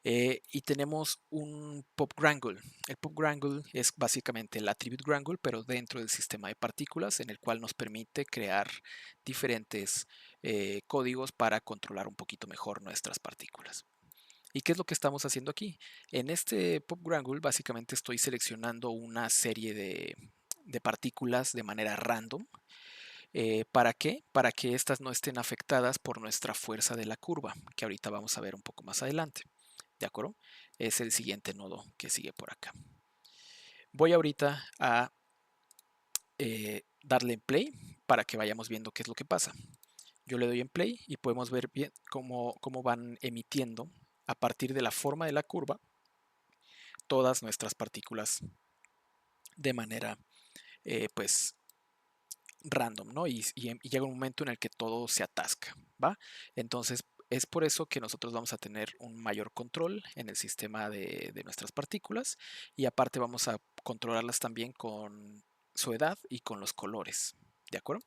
Y tenemos un pop grangle. El pop grangle es básicamente el attribute grangle, pero dentro del sistema de partículas, en el cual nos permite crear diferentes códigos para controlar un poquito mejor nuestras partículas. ¿Y qué es lo que estamos haciendo aquí? En este pop grangle básicamente estoy seleccionando una serie de partículas de manera random. ¿Para qué? Para que estas no estén afectadas por nuestra fuerza de la curva, que ahorita vamos a ver un poco más adelante. ¿De acuerdo? Es el siguiente nodo que sigue por acá. Voy ahorita a darle en play para que vayamos viendo qué es lo que pasa. Yo le doy en play y podemos ver bien cómo van emitiendo a partir de la forma de la curva todas nuestras partículas de manera pues random, ¿no? Y llega un momento en el que todo se atasca, ¿va? Entonces es por eso que nosotros vamos a tener un mayor control en el sistema de nuestras partículas y aparte vamos a controlarlas también con su edad y con los colores, ¿de acuerdo?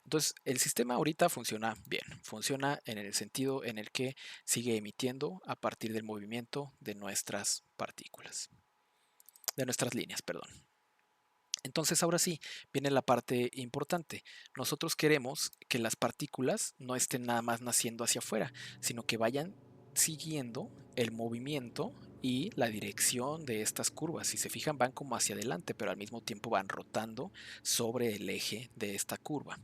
Entonces el sistema ahorita funciona bien, funciona en el sentido en el que sigue emitiendo a partir del movimiento de nuestras partículas, de nuestras líneas, perdón. Entonces ahora sí, viene la parte importante. Nosotros queremos que las partículas no estén nada más naciendo hacia afuera, sino que vayan siguiendo el movimiento y la dirección de estas curvas. Si se fijan, van como hacia adelante, pero al mismo tiempo van rotando sobre el eje de esta curva.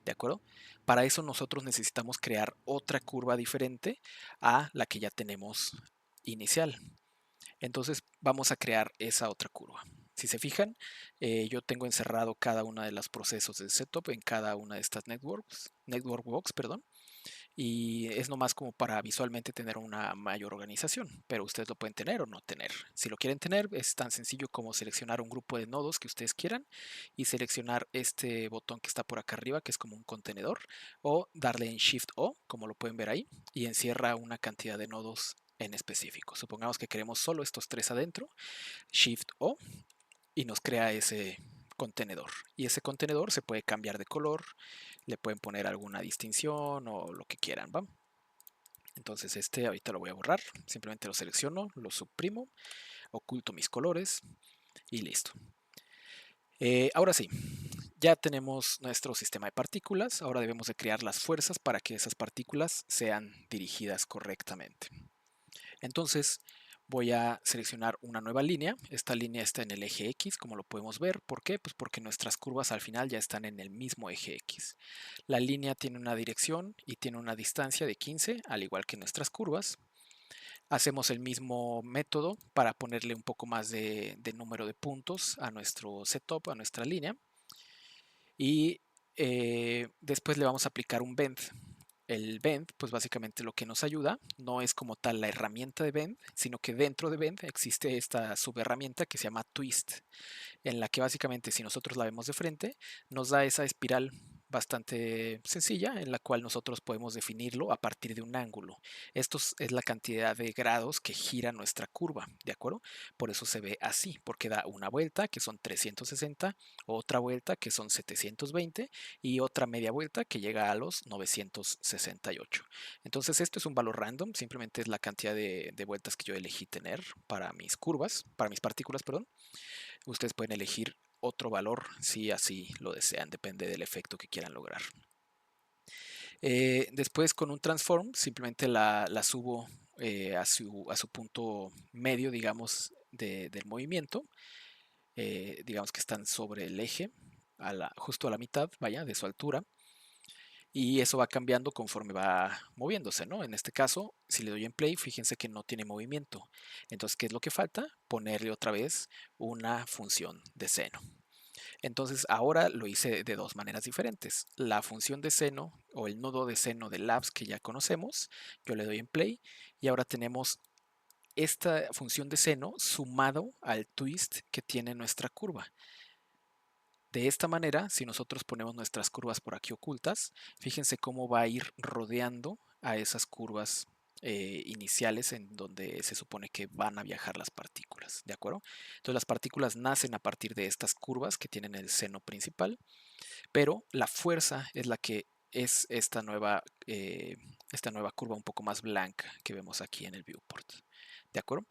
¿De acuerdo? Para eso nosotros necesitamos crear otra curva diferente a la que ya tenemos inicial. Entonces vamos a crear esa otra curva. Si se fijan, yo tengo encerrado cada uno de los procesos del setup en cada una de estas network box, perdón, y es nomás como para visualmente tener una mayor organización, pero ustedes lo pueden tener o no tener. Si lo quieren tener, es tan sencillo como seleccionar un grupo de nodos que ustedes quieran y seleccionar este botón que está por acá arriba, que es como un contenedor, o darle en Shift O, como lo pueden ver ahí, y encierra una cantidad de nodos en específico. Supongamos que queremos solo estos tres adentro, Shift O, y nos crea ese contenedor. Y ese contenedor se puede cambiar de color, le pueden poner alguna distinción o lo que quieran, ¿va? Entonces este ahorita lo voy a borrar, simplemente lo selecciono, lo suprimo, oculto mis colores y listo. Ahora sí, ya tenemos nuestro sistema de partículas, ahora debemos de crear las fuerzas para que esas partículas sean dirigidas correctamente. Entonces voy a seleccionar una nueva línea. Esta línea está en el eje X, como lo podemos ver. ¿Por qué? Pues porque nuestras curvas al final ya están en el mismo eje X. La línea tiene una dirección y tiene una distancia de 15, al igual que nuestras curvas. Hacemos el mismo método para ponerle un poco más de número de puntos a nuestro setup, a nuestra línea. Y después le vamos a aplicar un bend. El Bend, pues básicamente lo que nos ayuda no es como tal la herramienta de Bend, sino que dentro de Bend existe esta subherramienta que se llama Twist, en la que básicamente si nosotros la vemos de frente, nos da esa espiral bastante sencilla en la cual nosotros podemos definirlo a partir de un ángulo. Esto es la cantidad de grados que gira nuestra curva, ¿de acuerdo? Por eso se ve así, porque da una vuelta que son 360, otra vuelta que son 720 y otra media vuelta que llega a los 968. Entonces esto es un valor random, simplemente es la cantidad de vueltas que yo elegí tener para mis curvas, para mis partículas, perdón. Ustedes pueden elegir otro valor si así lo desean, depende del efecto que quieran lograr. Después con un transform simplemente la subo a su punto medio, digamos, del movimiento. Digamos que están sobre el eje, justo a la mitad, vaya, de su altura. Y eso va cambiando conforme va moviéndose, ¿no? En este caso, si le doy en play, fíjense que no tiene movimiento. Entonces, ¿qué es lo que falta? Ponerle otra vez una función de seno. Entonces ahora lo hice de dos maneras diferentes. La función de seno o el nodo de seno de labs que ya conocemos, yo le doy en play y ahora tenemos esta función de seno sumado al twist que tiene nuestra curva. De esta manera, si nosotros ponemos nuestras curvas por aquí ocultas, fíjense cómo va a ir rodeando a esas curvas iniciales en donde se supone que van a viajar las partículas, ¿de acuerdo? Entonces las partículas nacen a partir de estas curvas que tienen el seno principal, pero la fuerza es la que es esta nueva curva un poco más blanca que vemos aquí en el viewport, ¿de acuerdo?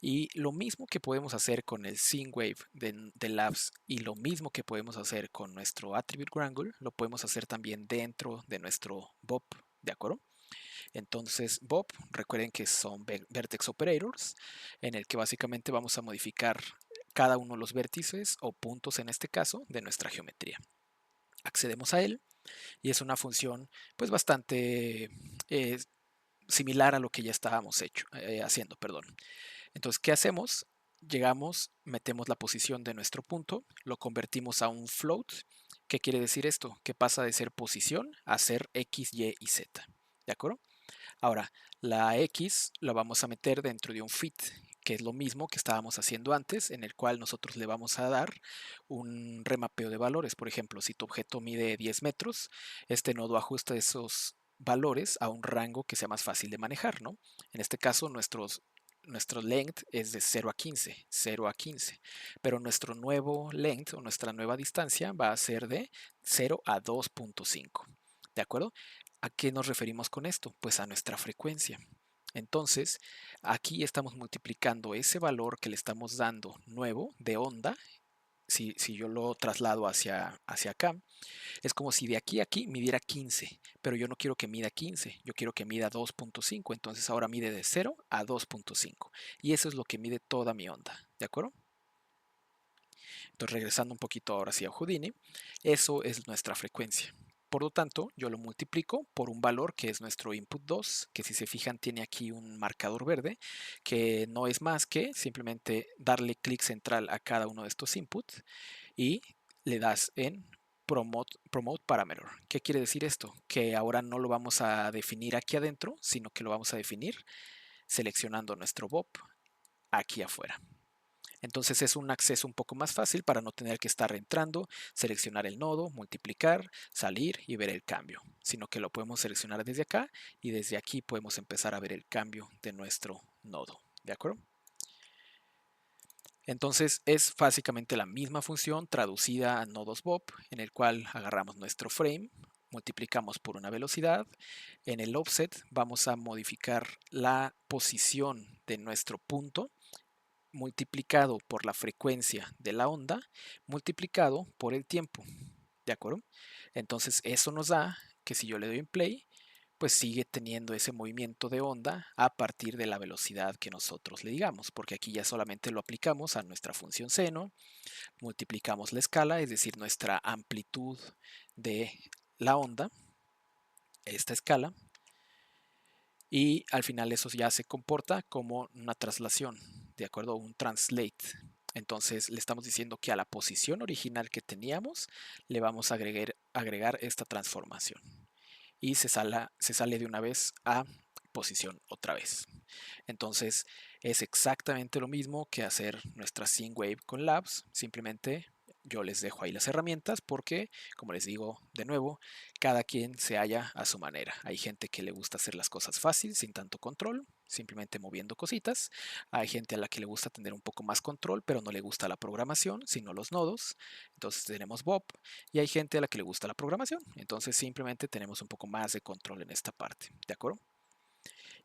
Y lo mismo que podemos hacer con el Scene Wave de Labs y lo mismo que podemos hacer con nuestro Attribute Wrangle, lo podemos hacer también dentro de nuestro Bob, ¿de acuerdo? Entonces, Bob, recuerden que son Vertex Operators, en el que básicamente vamos a modificar cada uno de los vértices o puntos en este caso de nuestra geometría. Accedemos a él y es una función pues bastante similar a lo que ya estábamos haciendo, perdón. Entonces, ¿qué hacemos? Llegamos, metemos la posición de nuestro punto, lo convertimos a un float. ¿Qué quiere decir esto? Que pasa de ser posición a ser X, Y y Z. ¿De acuerdo? Ahora, la X la vamos a meter dentro de un fit, que es lo mismo que estábamos haciendo antes, en el cual nosotros le vamos a dar un remapeo de valores. Por ejemplo, si tu objeto mide 10 metros, este nodo ajusta esos valores a un rango que sea más fácil de manejar, ¿no? En este caso, nuestro length es de 0 a 15, 0 a 15, pero nuestro nuevo length o nuestra nueva distancia va a ser de 0 a 2.5. ¿De acuerdo? ¿A qué nos referimos con esto? Pues a nuestra frecuencia. Entonces, aquí estamos multiplicando ese valor que le estamos dando nuevo de onda. Si yo lo traslado hacia acá, es como si de aquí a aquí midiera 15, pero yo no quiero que mida 15, yo quiero que mida 2.5, entonces ahora mide de 0 a 2.5 y eso es lo que mide toda mi onda, ¿de acuerdo? Entonces regresando un poquito ahora hacia Houdini, eso es nuestra frecuencia. Por lo tanto, yo lo multiplico por un valor que es nuestro input 2, que si se fijan tiene aquí un marcador verde, que no es más que simplemente darle clic central a cada uno de estos inputs y le das en promote parameter. ¿Qué quiere decir esto? Que ahora no lo vamos a definir aquí adentro, sino que lo vamos a definir seleccionando nuestro bob aquí afuera. Entonces es un acceso un poco más fácil para no tener que estar entrando, seleccionar el nodo, multiplicar, salir y ver el cambio, sino que lo podemos seleccionar desde acá y desde aquí podemos empezar a ver el cambio de nuestro nodo. ¿De acuerdo? Entonces es básicamente la misma función traducida a nodos bob, en el cual agarramos nuestro frame, multiplicamos por una velocidad. En el offset vamos a modificar la posición de nuestro punto multiplicado por la frecuencia de la onda, multiplicado por el tiempo. ¿De acuerdo? Entonces eso nos da que si yo le doy en play, pues sigue teniendo ese movimiento de onda a partir de la velocidad que nosotros le digamos, porque aquí ya solamente lo aplicamos a nuestra función seno, multiplicamos la escala, es decir, nuestra amplitud de la onda, esta escala, y al final eso ya se comporta como una traslación, de acuerdo a un translate. Entonces le estamos diciendo que a la posición original que teníamos le vamos a agregar esta transformación. y se sale de una vez a posición otra vez. Entonces es exactamente lo mismo que hacer nuestra SynWave con Labs, simplemente yo les dejo ahí las herramientas porque, como les digo de nuevo, cada quien se halla a su manera. Hay gente que le gusta hacer las cosas fácil, sin tanto control, simplemente moviendo cositas. Hay gente a la que le gusta tener un poco más control, pero no le gusta la programación, sino los nodos. Entonces tenemos Bob. Y hay gente a la que le gusta la programación. Entonces simplemente tenemos un poco más de control en esta parte. ¿De acuerdo?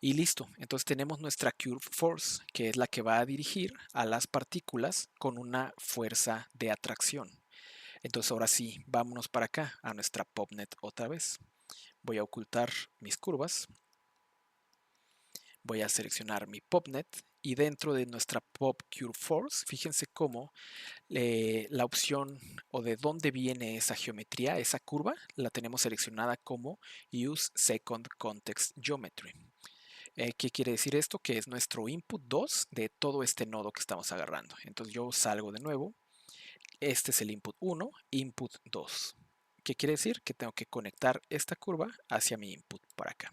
Y listo, entonces tenemos nuestra Curve Force, que es la que va a dirigir a las partículas con una fuerza de atracción. Entonces ahora sí, vámonos para acá, a nuestra PopNet otra vez. Voy a ocultar mis curvas, voy a seleccionar mi PopNet y dentro de nuestra Pop Curve Force, fíjense cómo la opción o de dónde viene esa geometría, esa curva, la tenemos seleccionada como Use Second Context Geometry. ¿Qué quiere decir esto? Que es nuestro input 2 de todo este nodo que estamos agarrando. Entonces yo salgo de nuevo. Este es el input 1, input 2. ¿Qué quiere decir? Que tengo que conectar esta curva hacia mi input por acá.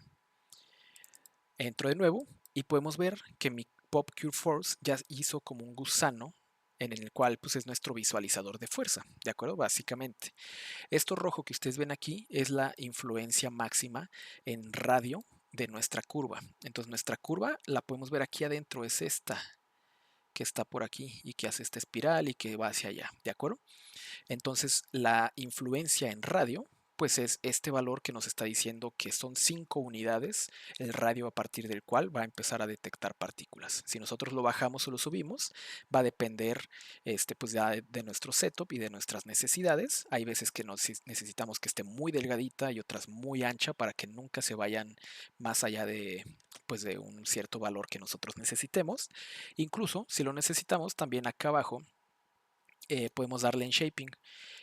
Entro de nuevo y podemos ver que mi Pop Curve Force ya hizo como un gusano en el cual pues, es nuestro visualizador de fuerza, ¿de acuerdo? Básicamente. Esto rojo que ustedes ven aquí es la influencia máxima en radio de nuestra curva. Entonces nuestra curva la podemos ver aquí adentro, es esta que está por aquí y que hace esta espiral y que va hacia allá, ¿de acuerdo? Entonces, la influencia en radio, pues es este valor que nos está diciendo que son 5 unidades el radio a partir del cual va a empezar a detectar partículas. Si nosotros lo bajamos o lo subimos, va a depender pues ya de nuestro setup y de nuestras necesidades. Hay veces que necesitamos que esté muy delgadita y otras muy ancha para que nunca se vayan más allá de, pues de un cierto valor que nosotros necesitemos. Incluso si lo necesitamos, también acá abajo podemos darle en shaping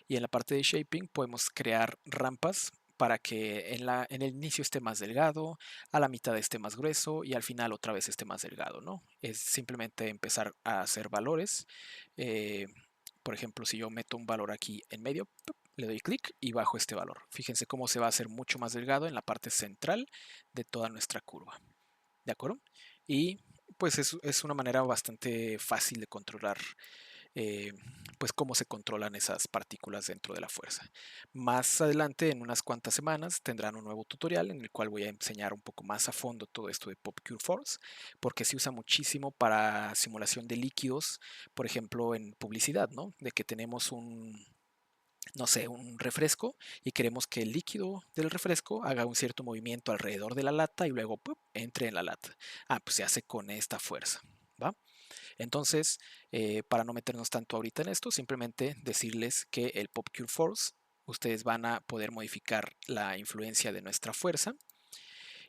y en la parte de shaping podemos crear rampas para que en el inicio esté más delgado, a la mitad esté más grueso y al final otra vez esté más delgado, ¿no? Es simplemente empezar a hacer valores. eh, por ejemplo, si yo meto un valor aquí en medio, le doy clic y bajo este valor. Fíjense cómo se va a hacer mucho más delgado en la parte central de toda nuestra curva. ¿De acuerdo? Y pues es una manera bastante fácil de controlar eh, pues cómo se controlan esas partículas dentro de la fuerza. Más adelante, en unas cuantas semanas, tendrán un nuevo tutorial en el cual voy a enseñar un poco más a fondo todo esto de PopCure Force, porque se usa muchísimo para simulación de líquidos, por ejemplo, en publicidad, ¿no? De que tenemos no sé, un refresco y queremos que el líquido del refresco haga un cierto movimiento alrededor de la lata y luego ¡pup! Entre en la lata. Ah, pues se hace con esta fuerza, ¿va? Entonces, para no meternos tanto ahorita en esto, simplemente decirles que el PopCure Force, ustedes van a poder modificar la influencia de nuestra fuerza.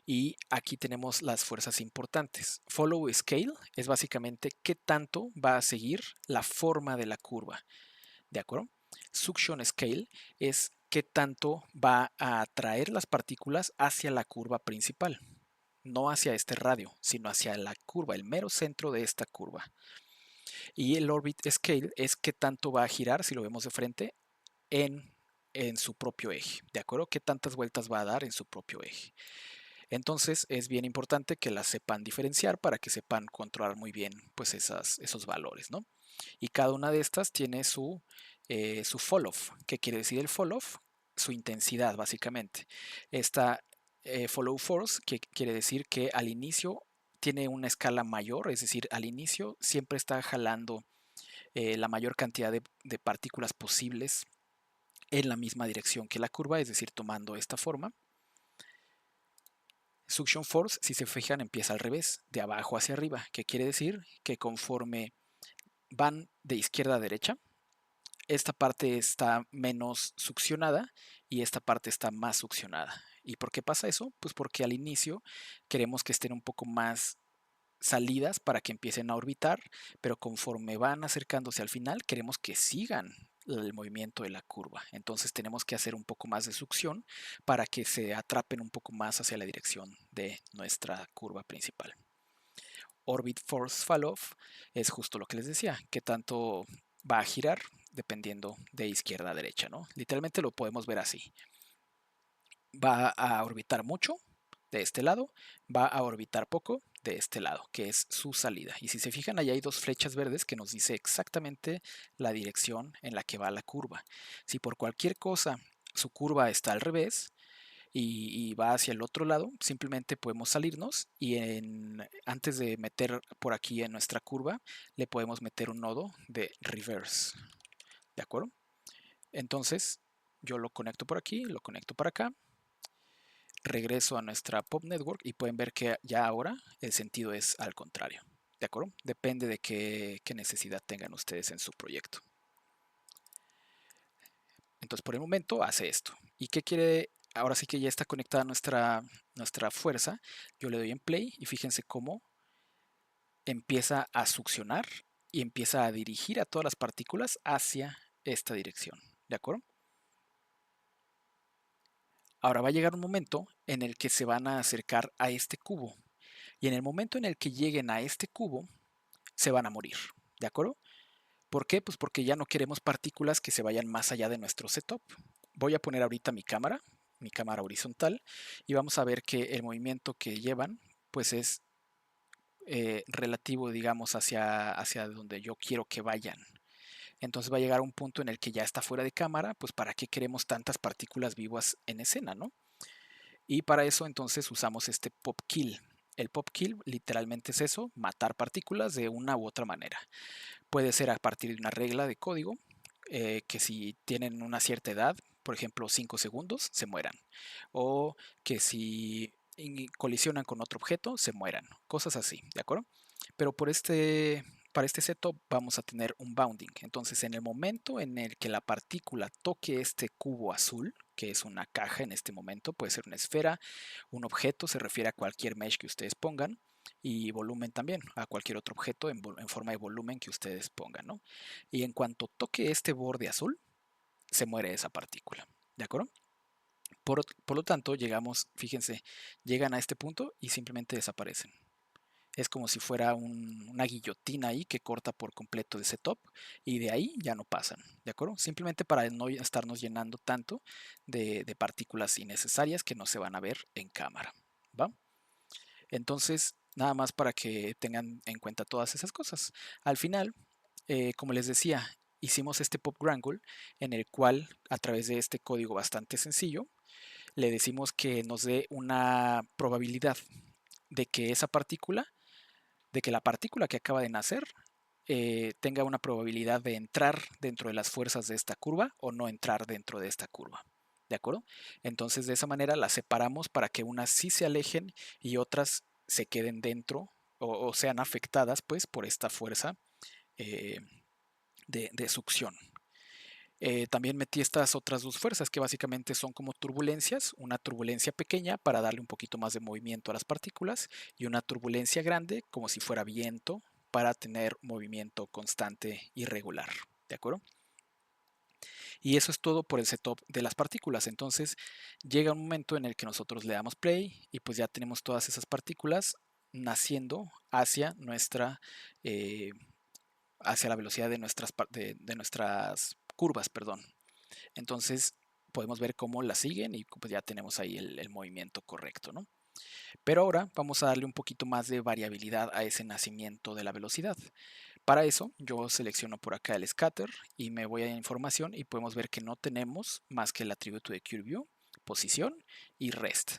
Y aquí tenemos las fuerzas importantes. Follow Scale es básicamente qué tanto va a seguir la forma de la curva. ¿De acuerdo? Suction Scale es qué tanto va a atraer las partículas hacia la curva principal. No hacia este radio, sino hacia la curva, el mero centro de esta curva. Y el orbit scale es qué tanto va a girar, si lo vemos de frente, en, en su propio eje. ¿De acuerdo? ¿Qué tantas vueltas va a dar en su propio eje? Entonces es bien importante que las sepan diferenciar para que sepan controlar muy bien pues esos valores, ¿no? Y cada una de estas tiene su fall-off. ¿Qué quiere decir el fall-off? Su intensidad, básicamente. Esta follow force, que quiere decir que al inicio tiene una escala mayor, es decir, al inicio siempre está jalando la mayor cantidad de partículas posibles en la misma dirección que la curva, es decir, tomando esta forma. Suction force, si se fijan, empieza al revés, de abajo hacia arriba, que quiere decir que conforme van de izquierda a derecha, esta parte está menos succionada y esta parte está más succionada. ¿Y por qué pasa eso? Pues porque al inicio queremos que estén un poco más salidas para que empiecen a orbitar, pero conforme van acercándose al final, queremos que sigan el movimiento de la curva. Entonces tenemos que hacer un poco más de succión para que se atrapen un poco más hacia la dirección de nuestra curva principal. Orbit Force Falloff es justo lo que les decía, que tanto va a girar dependiendo de izquierda a derecha, ¿no? Literalmente lo podemos ver así. va a orbitar mucho de este lado, va a orbitar poco de este lado, que es su salida. Y si se fijan, ahí hay dos flechas verdes que nos dice exactamente la dirección en la que va la curva. Si por cualquier cosa su curva está al revés y va hacia el otro lado, simplemente podemos salirnos y antes de meter por aquí en nuestra curva, le podemos meter un nodo de reverse. ¿De acuerdo? Entonces, yo lo conecto por aquí, lo conecto para acá, regreso a nuestra Pop Network y pueden ver que ya ahora el sentido es al contrario. ¿De acuerdo? Depende de qué necesidad tengan ustedes en su proyecto. Entonces, por el momento hace esto. ¿Y qué quiere? Ahora sí que ya está conectada nuestra fuerza. Yo le doy en play y fíjense cómo empieza a succionar y empieza a dirigir a todas las partículas hacia esta dirección. ¿De acuerdo? Ahora va a llegar un momento en el que se van a acercar a este cubo. Y en el momento en el que lleguen a este cubo, se van a morir. ¿De acuerdo? ¿Por qué? Pues porque ya no queremos partículas que se vayan más allá de nuestro setup. Voy a poner ahorita mi cámara horizontal, y vamos a ver que el movimiento que llevan, pues es relativo, digamos, hacia donde yo quiero que vayan. Entonces va a llegar un punto en el que ya está fuera de cámara, pues para qué queremos tantas partículas vivas en escena, ¿no? Y para eso entonces usamos este pop kill. El pop kill literalmente es eso, matar partículas de una u otra manera. Puede ser a partir de una regla de código, que si tienen una cierta edad, por ejemplo 5 segundos, se mueran. O que si colisionan con otro objeto, se mueran. Cosas así, ¿de acuerdo? Pero para este setup vamos a tener un bounding. Entonces, en el momento en el que la partícula toque este cubo azul, que es una caja en este momento, puede ser una esfera, un objeto, se refiere a cualquier mesh que ustedes pongan, y volumen también, a cualquier otro objeto en forma de volumen que ustedes pongan, ¿no? Y en cuanto toque este borde azul, se muere esa partícula, ¿de acuerdo? Por lo tanto, llegamos, fíjense, llegan a este punto y simplemente desaparecen. Es como si fuera una guillotina ahí que corta por completo de setup, y de ahí ya no pasan, ¿de acuerdo? Simplemente para no estarnos llenando tanto de partículas innecesarias que no se van a ver en cámara, ¿va? Entonces, nada más para que tengan en cuenta todas esas cosas. Al final, como les decía, hicimos este pop wrangle en el cual, a través de este código bastante sencillo, le decimos que nos dé una probabilidad de que esa partícula, de que la partícula que acaba de nacer tenga una probabilidad de entrar dentro de las fuerzas de esta curva o no entrar dentro de esta curva. ¿De acuerdo? Entonces de esa manera las separamos para que unas sí se alejen y otras se queden dentro o sean afectadas pues por esta fuerza eh, de succión. También metí estas otras dos fuerzas que básicamente son como turbulencias, una turbulencia pequeña para darle un poquito más de movimiento a las partículas y una turbulencia grande como si fuera viento para tener movimiento constante y regular. ¿De acuerdo? Y eso es todo por el setup de las partículas. Entonces llega un momento en el que nosotros le damos play y pues ya tenemos todas esas partículas naciendo hacia eh, hacia la velocidad de nuestras curvas, perdón. Entonces podemos ver cómo la siguen y pues ya tenemos ahí el movimiento correcto, ¿no? Pero ahora vamos a darle un poquito más de variabilidad a ese nacimiento de la velocidad. Para eso yo selecciono por acá el scatter y me voy a información y podemos ver que no tenemos más que el atributo de curveview, posición y rest.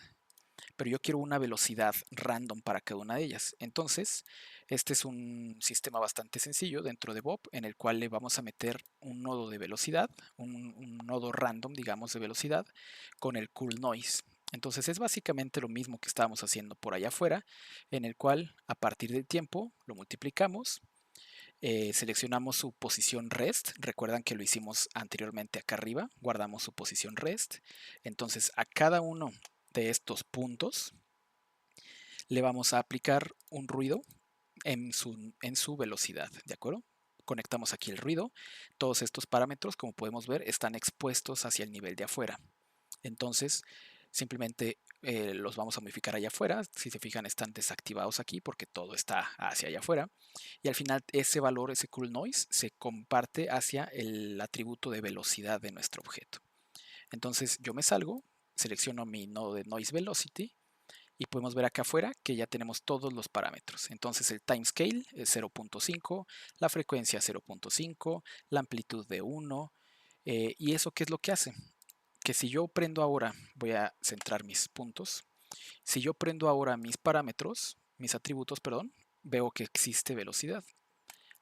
Pero yo quiero una velocidad random para cada una de ellas. Entonces, este es un sistema bastante sencillo dentro de Bob en el cual le vamos a meter un nodo de velocidad, un nodo random, digamos, de velocidad con el cool noise. Entonces es básicamente lo mismo que estábamos haciendo por allá afuera, en el cual a partir del tiempo lo multiplicamos, seleccionamos su posición rest. Recuerdan que lo hicimos anteriormente acá arriba, guardamos su posición rest. Entonces a cada uno de estos puntos le vamos a aplicar un ruido en su velocidad, ¿de acuerdo? Conectamos aquí el ruido. Todos estos parámetros, como podemos ver, están expuestos hacia el nivel de afuera. Entonces, simplemente los vamos a modificar allá afuera. Si se fijan, están desactivados aquí porque todo está hacia allá afuera. Y al final ese valor, ese cool noise, se comparte hacia el atributo de velocidad de nuestro objeto. Entonces yo me salgo, selecciono mi nodo de Noise Velocity y podemos ver acá afuera que ya tenemos todos los parámetros. Entonces el timescale es 0.5, la frecuencia 0.5, la amplitud de 1. ¿Y eso qué es lo que hace? Que si yo prendo ahora, voy a centrar mis puntos, si yo prendo ahora mis parámetros, mis atributos, perdón, veo que existe velocidad.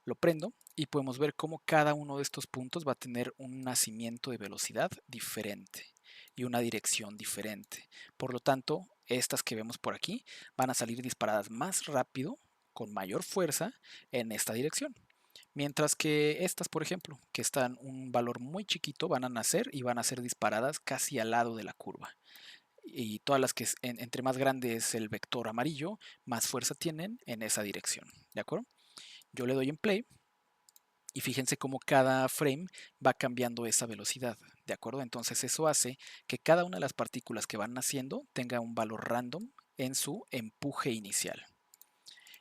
Lo prendo y podemos ver cómo cada uno de estos puntos va a tener un nacimiento de velocidad diferente y una dirección diferente. Por lo tanto, estas que vemos por aquí van a salir disparadas más rápido, con mayor fuerza, en esta dirección. Mientras que estas, por ejemplo, que están un valor muy chiquito, van a nacer y van a ser disparadas casi al lado de la curva. Y todas las que entre más grande es el vector amarillo, más fuerza tienen en esa dirección. ¿De acuerdo? Yo le doy en play y fíjense cómo cada frame va cambiando esa velocidad, ¿de acuerdo? Entonces eso hace que cada una de las partículas que van naciendo tenga un valor random en su empuje inicial.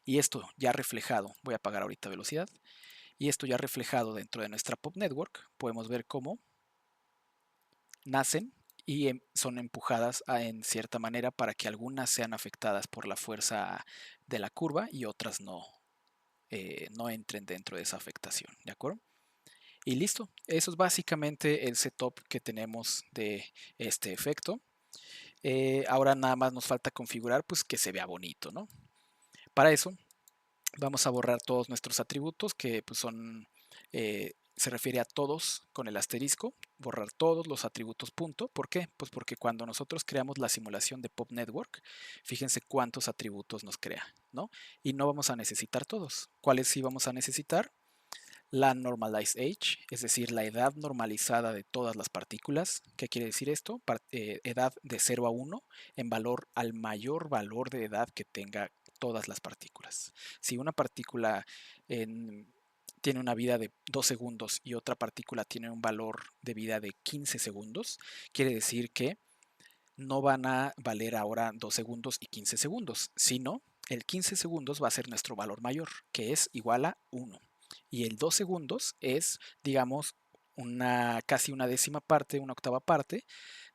Y esto ya reflejado, voy a apagar ahorita velocidad, y esto ya reflejado dentro de nuestra Pop Network, podemos ver cómo nacen y son empujadas en cierta manera para que algunas sean afectadas por la fuerza de la curva y otras no entren dentro de esa afectación, ¿de acuerdo? Y listo, eso es básicamente el setup que tenemos de este efecto. Ahora nada más nos falta configurar pues que se vea bonito, ¿no? Para eso vamos a borrar todos nuestros atributos que pues son, se refiere a todos con el asterisco, borrar todos los atributos punto. ¿Por qué? Pues porque cuando nosotros creamos la simulación de Pop Network, fíjense cuántos atributos nos crea, ¿no? Y no vamos a necesitar todos. ¿Cuáles sí vamos a necesitar? La normalized age, es decir, la edad normalizada de todas las partículas. ¿Qué quiere decir esto? Edad de 0 a 1 en valor al mayor valor de edad que tenga todas las partículas. Si una partícula tiene una vida de 2 segundos y otra partícula tiene un valor de vida de 15 segundos, quiere decir que no van a valer ahora 2 segundos y 15 segundos, sino el 15 segundos va a ser nuestro valor mayor, que es igual a 1. Y el 2 segundos es, digamos, casi una décima parte, una octava parte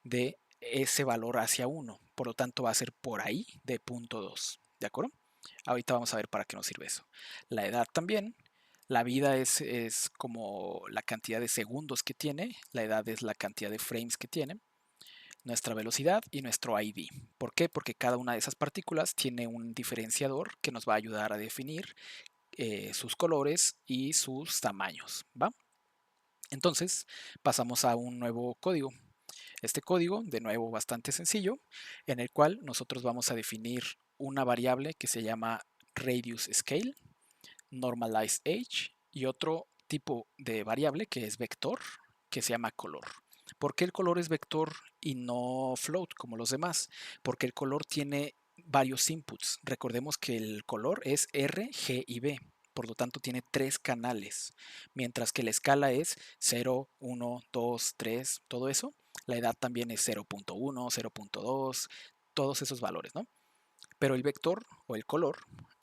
de ese valor hacia 1. Por lo tanto, va a ser por ahí de punto 2. ¿De acuerdo? Ahorita vamos a ver para qué nos sirve eso. La edad también. La vida es como la cantidad de segundos que tiene. La edad es la cantidad de frames que tiene, nuestra velocidad y nuestro ID. ¿Por qué? Porque cada una de esas partículas tiene un diferenciador que nos va a ayudar a definir sus colores y sus tamaños, ¿va? Entonces pasamos a un nuevo código. Este código, de nuevo, bastante sencillo, en el cual nosotros vamos a definir una variable que se llama radius scale, normalized age y otro tipo de variable que es vector, que se llama color. ¿Por qué el color es vector y no float como los demás? Porque el color tiene varios inputs. Recordemos que el color es R, G y B. Por lo tanto, tiene 3 canales, mientras que la escala es 0, 1, 2, 3, todo eso. La edad también es 0.1, 0.2, todos esos valores, ¿no? Pero el vector o el color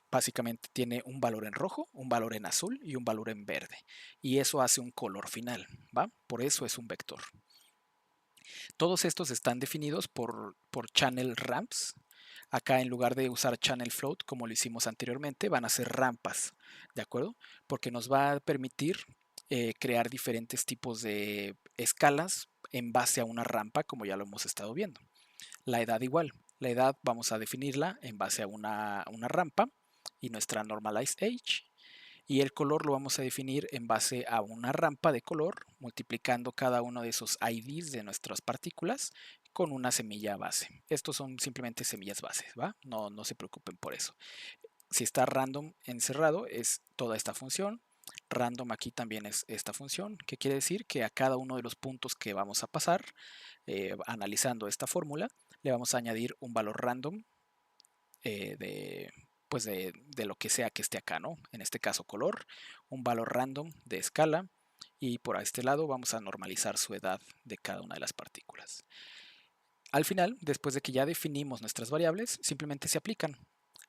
básicamente tiene un valor en rojo, un valor en azul y un valor en verde. Y eso hace un color final, ¿va? Por eso es un vector. Todos estos están definidos por channel ramps. Acá en lugar de usar channel float como lo hicimos anteriormente, van a ser rampas, ¿de acuerdo? Porque nos va a permitir crear diferentes tipos de escalas en base a una rampa, como ya lo hemos estado viendo. La edad igual. La edad vamos a definirla en base a una rampa y nuestra normalized age. Y el color lo vamos a definir en base a una rampa de color, multiplicando cada uno de esos IDs de nuestras partículas con una semilla base. Estos son simplemente semillas bases, ¿va? No se preocupen por eso. Si está random encerrado, es toda esta función. Random aquí también es esta función, que quiere decir que a cada uno de los puntos que vamos a pasar, analizando esta fórmula, le vamos a añadir un valor random de, pues de lo que sea que esté acá, ¿no? En este caso color, un valor random de escala y por este lado vamos a normalizar su edad de cada una de las partículas. Al final, después de que ya definimos nuestras variables, simplemente se aplican.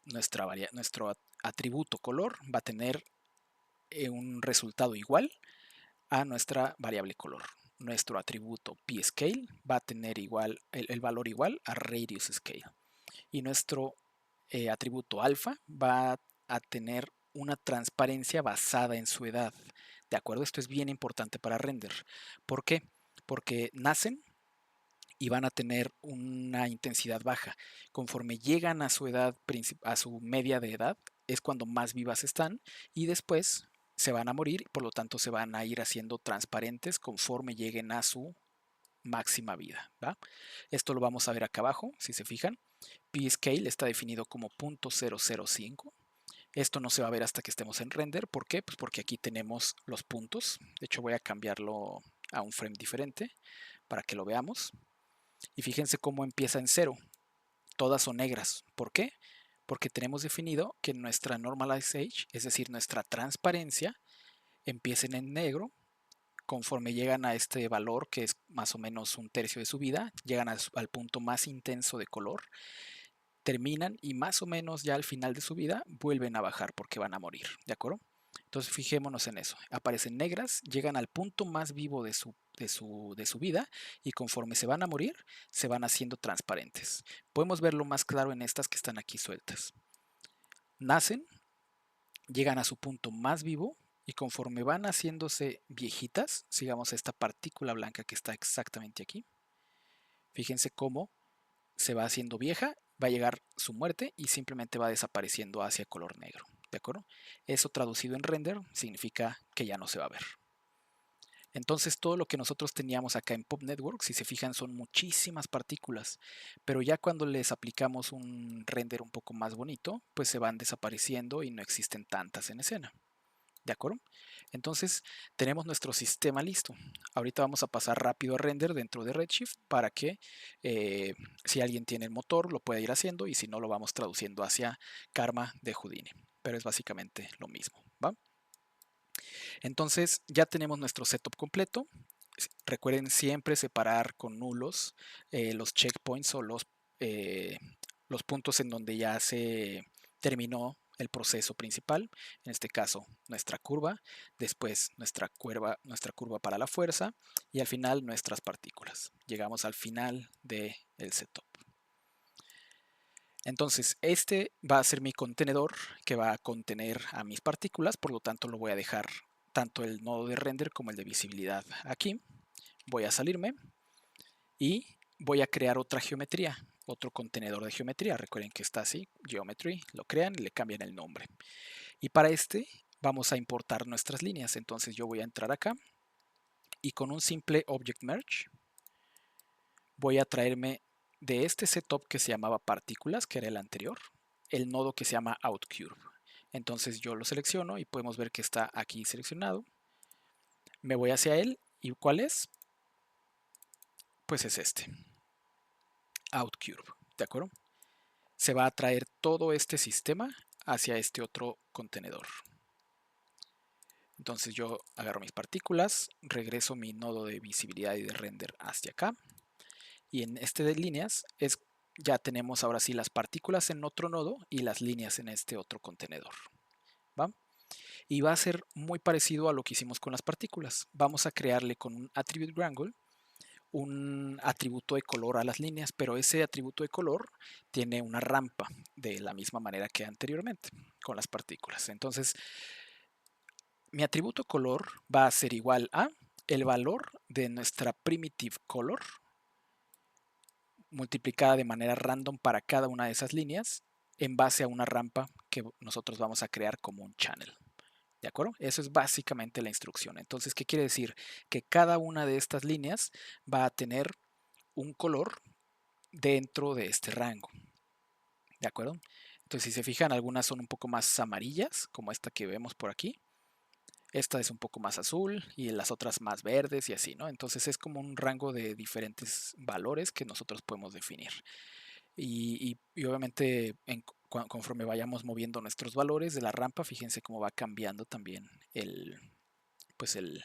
Nuestro atributo color va a tener un resultado igual a nuestra variable color. nuestro atributo pScale va a tener igual el valor igual a radius scale. Y nuestro atributo alfa va a tener una transparencia basada en su edad. ¿De acuerdo? Esto es bien importante para render. ¿Por qué? Porque nacen y van a tener una intensidad baja. Conforme llegan a su edad, a su media de edad, es cuando más vivas están y después se van a morir, por lo tanto se van a ir haciendo transparentes conforme lleguen a su máxima vida. ¿Va? Esto lo vamos a ver acá abajo, si se fijan. Pscale está definido como 0.005. Esto no se va a ver hasta que estemos en render. ¿Por qué? Pues porque aquí tenemos los puntos. De hecho voy a cambiarlo a un frame diferente para que lo veamos. Y fíjense cómo empieza en cero. Todas son negras. ¿Por qué? Porque tenemos definido que nuestra normalized age, es decir, nuestra transparencia, empiecen en negro. Conforme llegan a este valor, que es más o menos un tercio de su vida, llegan al punto más intenso de color, terminan y más o menos ya al final de su vida vuelven a bajar porque van a morir. ¿De acuerdo? Entonces fijémonos en eso. Aparecen negras, llegan al punto más vivo de su vida y conforme se van a morir, se van haciendo transparentes. Podemos verlo más claro en estas que están aquí sueltas. Nacen, llegan a su punto más vivo y conforme van haciéndose viejitas, sigamos esta partícula blanca que está exactamente aquí. Fíjense cómo se va haciendo vieja, va a llegar su muerte y simplemente va desapareciendo hacia color negro. ¿De acuerdo? Eso traducido en render significa que ya no se va a ver. Entonces todo lo que nosotros teníamos acá en Pop Network, si se fijan, son muchísimas partículas, pero ya cuando les aplicamos un render un poco más bonito, pues se van desapareciendo y no existen tantas en escena. ¿De acuerdo? Entonces tenemos nuestro sistema listo. Ahorita vamos a pasar rápido a render dentro de Redshift para que si alguien tiene el motor lo pueda ir haciendo y si no lo vamos traduciendo hacia Karma de Houdini. Pero es básicamente lo mismo. ¿Va? Entonces ya tenemos nuestro setup completo. Recuerden siempre separar con nulos los checkpoints o los puntos en donde ya se terminó el proceso principal, en este caso nuestra curva, después nuestra curva para la fuerza y al final nuestras partículas. Llegamos al final del setup. Entonces este va a ser mi contenedor que va a contener a mis partículas, por lo tanto lo voy a dejar tanto el nodo de render como el de visibilidad aquí. Voy a salirme y voy a crear otra geometría, otro contenedor de geometría. Recuerden que está así, Geometry, lo crean y le cambian el nombre. Y para este vamos a importar nuestras líneas. Entonces yo voy a entrar acá y con un simple Object Merge voy a traerme de este setup que se llamaba partículas, que era el anterior, el nodo que se llama OutCurve. Entonces yo lo selecciono y podemos ver que está aquí seleccionado. Me voy hacia él y ¿cuál es? Pues es este, OutCurve, ¿de acuerdo? Se va a traer todo este sistema hacia este otro contenedor. Entonces yo agarro mis partículas, regreso mi nodo de visibilidad y de render hacia acá. Y en este de líneas ya tenemos ahora sí las partículas en otro nodo y las líneas en este otro contenedor. ¿Va? Y va a ser muy parecido a lo que hicimos con las partículas. Vamos a crearle con un attribute Wrangle un atributo de color a las líneas, pero ese atributo de color tiene una rampa de la misma manera que anteriormente con las partículas. Entonces, mi atributo color va a ser igual a el valor de nuestra primitive color multiplicada de manera random para cada una de esas líneas en base a una rampa que nosotros vamos a crear como un channel. ¿De acuerdo? Eso es básicamente la instrucción. Entonces, ¿qué quiere decir? Que cada una de estas líneas va a tener un color dentro de este rango. ¿De acuerdo? Entonces, si se fijan, algunas son un poco más amarillas, como esta que vemos por aquí. Esta es un poco más azul y las otras más verdes y así, ¿no? Entonces es como un rango de diferentes valores que nosotros podemos definir. Y obviamente conforme vayamos moviendo nuestros valores de la rampa, fíjense cómo va cambiando también pues el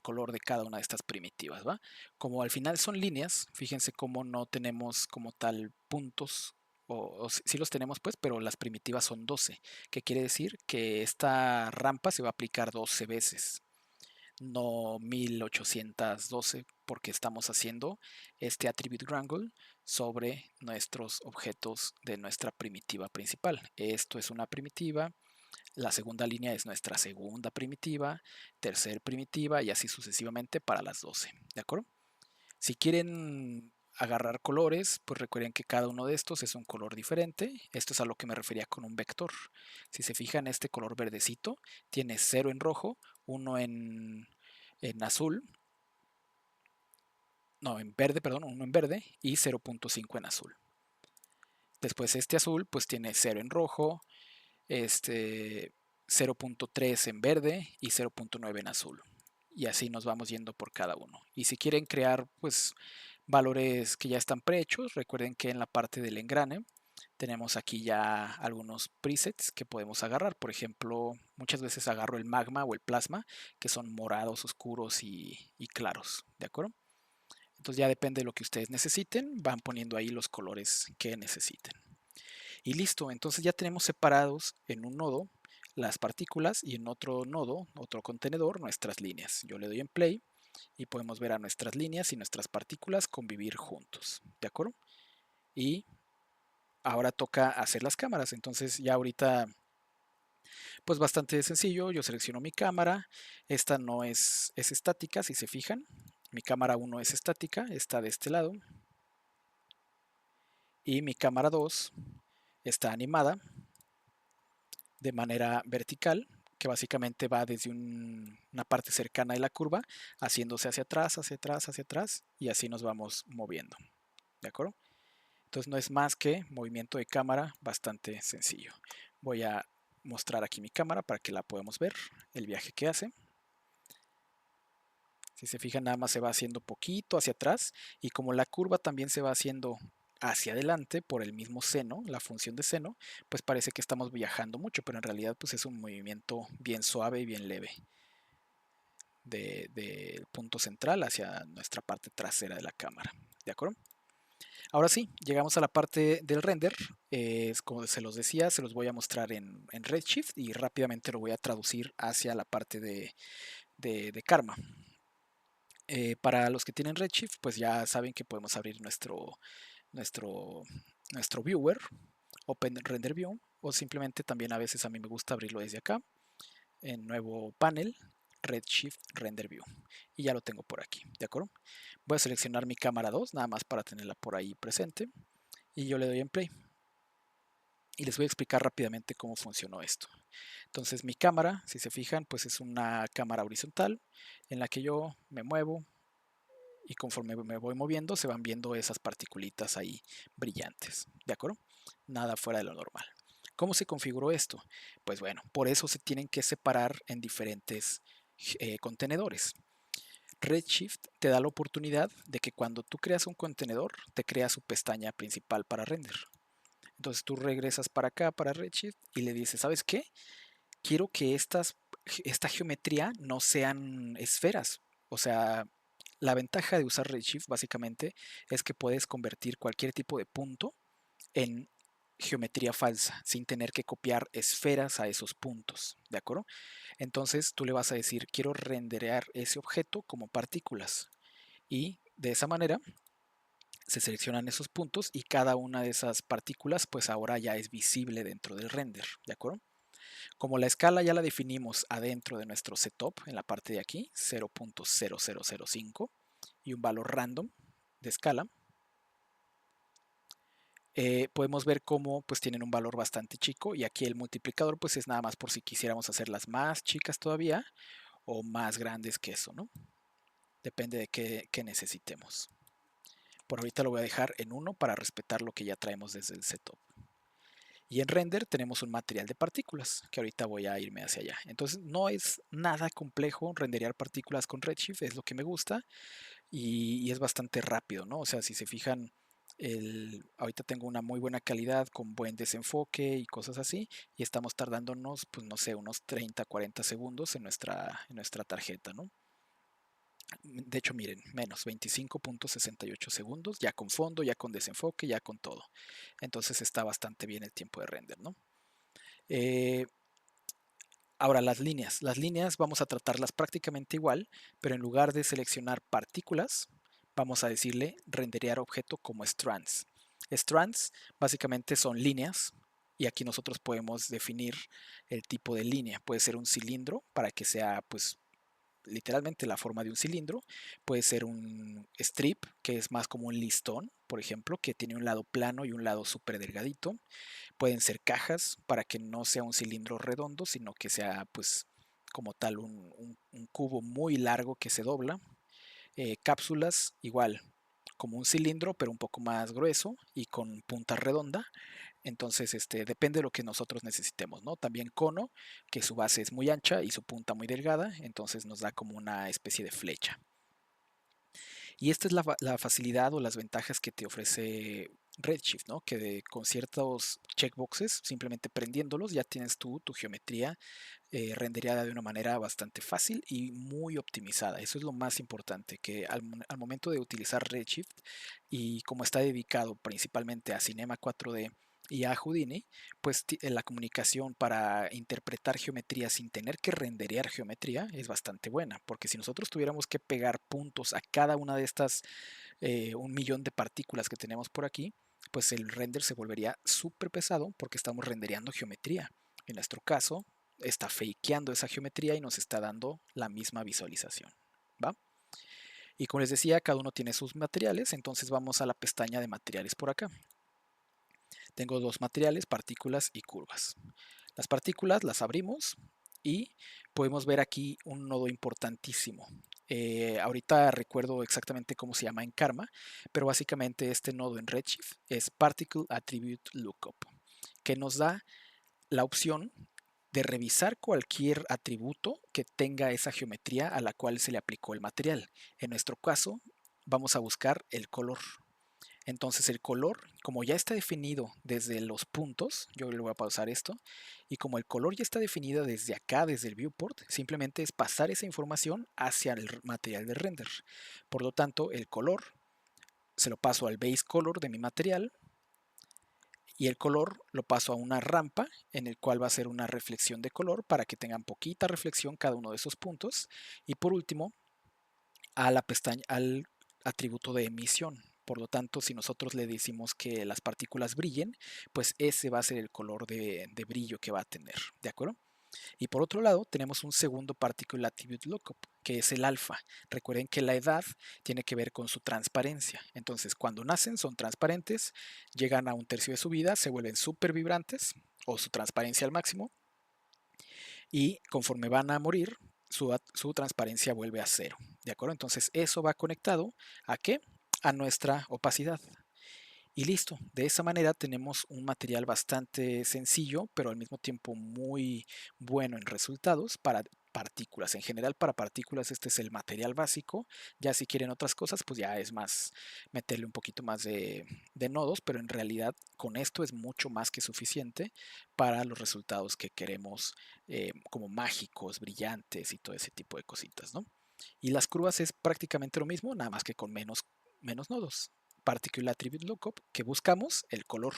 color de cada una de estas primitivas, ¿va? Como al final son líneas, fíjense cómo no tenemos como tal puntos, o sí los tenemos pues, pero las primitivas son 12, que quiere decir que esta rampa se va a aplicar 12 veces. no 1812, porque estamos haciendo este attribute wrangle sobre nuestros objetos de nuestra primitiva principal. Esto es una primitiva, la segunda línea es nuestra segunda primitiva, tercera primitiva y así sucesivamente para las 12, ¿de acuerdo? Si quieren agarrar colores, pues recuerden que cada uno de estos es un color diferente. Esto es a lo que me refería con un vector. Si se fijan, este color verdecito tiene 0 en rojo, 1 en azul, no, en verde, perdón, 1 en verde y 0.5 en azul. Después este azul pues tiene 0 en rojo, 0.3 en verde y 0.9 en azul. Y así nos vamos yendo por cada uno. Y si quieren crear pues valores que ya están prehechos, recuerden que en la parte del engrane tenemos aquí ya algunos presets que podemos agarrar. Por ejemplo, muchas veces agarro el magma o el plasma, que son morados, oscuros y claros, ¿de acuerdo? Entonces ya depende de lo que ustedes necesiten, van poniendo ahí los colores que necesiten. Y listo, entonces ya tenemos separados en un nodo las partículas y en otro nodo, otro contenedor, nuestras líneas. Yo le doy en play y podemos ver a nuestras líneas y nuestras partículas convivir juntos, ¿de acuerdo? Y ahora toca hacer las cámaras, entonces ya ahorita pues bastante sencillo, yo selecciono mi cámara, esta no es estática, si se fijan, mi cámara 1 es estática, está de este lado, y mi cámara 2 está animada de manera vertical, que básicamente va desde una parte cercana de la curva, haciéndose hacia atrás, hacia atrás, hacia atrás, y así nos vamos moviendo, ¿de acuerdo? Entonces no es más que movimiento de cámara bastante sencillo. Voy a mostrar aquí mi cámara para que la podamos ver, el viaje que hace. Si se fijan, nada más se va haciendo poquito hacia atrás y como la curva también se va haciendo hacia adelante por el mismo seno, la función de seno, pues parece que estamos viajando mucho, pero en realidad pues es un movimiento bien suave y bien leve del punto central hacia nuestra parte trasera de la cámara. ¿De acuerdo? Ahora sí, llegamos a la parte del render. Como se los decía, se los voy a mostrar en Redshift y rápidamente lo voy a traducir hacia la parte de Karma. Para los que tienen Redshift, pues ya saben que podemos abrir nuestro, nuestro viewer, Open Render View, o simplemente también a veces a mí me gusta abrirlo desde acá, en nuevo panel, Redshift Render View. Y ya lo tengo por aquí, ¿de acuerdo? Voy a seleccionar mi cámara 2, nada más para tenerla por ahí presente, y yo le doy en play. Y les voy a explicar rápidamente cómo funcionó esto. Entonces mi cámara, si se fijan, pues es una cámara horizontal en la que yo me muevo, y conforme me voy moviendo se van viendo esas particulitas ahí brillantes, ¿de acuerdo? Nada fuera de lo normal. ¿Cómo se configuró esto? Pues bueno, por eso se tienen que separar en diferentes contenedores. Redshift te da la oportunidad de que cuando tú creas un contenedor, te crea su pestaña principal para render. Entonces tú regresas para acá, para Redshift, y le dices, ¿sabes qué? Quiero que esta geometría no sean esferas. O sea, la ventaja de usar Redshift básicamente es que puedes convertir cualquier tipo de punto en geometría falsa sin tener que copiar esferas a esos puntos, ¿de acuerdo? Entonces tú le vas a decir, quiero renderear ese objeto como partículas y de esa manera se seleccionan esos puntos y cada una de esas partículas pues ahora ya es visible dentro del render, ¿de acuerdo? Como la escala ya la definimos adentro de nuestro setup, en la parte de aquí, 0.0005, y un valor random de escala, podemos ver cómo pues tienen un valor bastante chico y aquí el multiplicador pues es nada más por si quisiéramos hacerlas más chicas todavía o más grandes que eso, ¿no? Depende de qué necesitemos. Por ahorita lo voy a dejar en 1 para respetar lo que ya traemos desde el setup. Y en render tenemos un material de partículas, que ahorita voy a irme hacia allá. Entonces no es nada complejo renderear partículas con Redshift, es lo que me gusta y es bastante rápido, ¿no? O sea, si se fijan, ahorita tengo una muy buena calidad con buen desenfoque y cosas así, y estamos tardándonos, pues no sé, unos 30, 40 segundos en nuestra tarjeta, ¿no? De hecho, miren, menos 25.68 segundos, ya con fondo, ya con desenfoque, ya con todo. Entonces está bastante bien el tiempo de render, ¿no? Eh, Ahora las líneas. Las líneas vamos a tratarlas prácticamente igual, pero en lugar de seleccionar partículas, vamos a decirle renderear objeto como strands. Strands básicamente son líneas y aquí nosotros podemos definir el tipo de línea. Puede ser un cilindro para que sea pues literalmente la forma de un cilindro. Puede ser un strip, que es más como un listón, por ejemplo, que tiene un lado plano y un lado súper delgadito. Pueden ser cajas para que no sea un cilindro redondo, sino que sea pues como tal un cubo muy largo que se dobla. Cápsulas igual, como un cilindro, pero un poco más grueso y con punta redonda. Entonces, depende de lo que nosotros necesitemos, ¿no? También cono, que su base es muy ancha y su punta muy delgada, entonces nos da como una especie de flecha. Y esta es la facilidad o las ventajas que te ofrece Redshift, ¿no? Con ciertos checkboxes, simplemente prendiéndolos, ya tienes tu geometría rendereada de una manera bastante fácil y muy optimizada. Eso es lo más importante, que al momento de utilizar Redshift y como está dedicado principalmente a Cinema 4D y a Houdini, pues la comunicación para interpretar geometría sin tener que renderear geometría es bastante buena, porque si nosotros tuviéramos que pegar puntos a cada una de estas 1 millón de partículas que tenemos por aquí, pues el render se volvería súper pesado porque estamos rendereando geometría. En nuestro caso, está fakeando esa geometría y nos está dando la misma visualización. ¿Va? Y como les decía, cada uno tiene sus materiales, entonces vamos a la pestaña de materiales por acá. Tengo dos materiales, partículas y curvas. Las partículas las abrimos y podemos ver aquí un nodo importantísimo. Ahorita recuerdo exactamente cómo se llama en Karma, pero básicamente este nodo en Redshift es Particle Attribute Lookup, que nos da la opción de revisar cualquier atributo que tenga esa geometría a la cual se le aplicó el material. En nuestro caso, vamos a buscar el color. Entonces el color, como ya está definido desde los puntos, yo le voy a pausar esto, y como el color ya está definido desde acá, desde el viewport, simplemente es pasar esa información hacia el material de render. Por lo tanto, el color se lo paso al base color de mi material y el color lo paso a una rampa en el cual va a ser una reflexión de color para que tengan poquita reflexión cada uno de esos puntos. Y por último, a la pestaña, al atributo de emisión. Por lo tanto, si nosotros le decimos que las partículas brillen, pues ese va a ser el color de brillo que va a tener. ¿De acuerdo? Y por otro lado, tenemos un segundo Particle Attribute Lookup, que es el alfa. Recuerden que la edad tiene que ver con su transparencia. Entonces, cuando nacen son transparentes, llegan a un tercio de su vida, se vuelven súper vibrantes o su transparencia al máximo, y conforme van a morir, su transparencia vuelve a cero. ¿De acuerdo? Entonces, eso va conectado ¿a qué? A nuestra opacidad. Y listo, de esa manera tenemos un material bastante sencillo, pero al mismo tiempo muy bueno en resultados para partículas. En general, para partículas este es el material básico. Ya si quieren otras cosas, pues ya es más meterle un poquito más de nodos, pero en realidad con esto es mucho más que suficiente para los resultados que queremos, como mágicos, brillantes y todo ese tipo de cositas, ¿no? Y las curvas es prácticamente lo mismo, nada más que con menos nodos. Particular Attribute Lookup, que buscamos el color.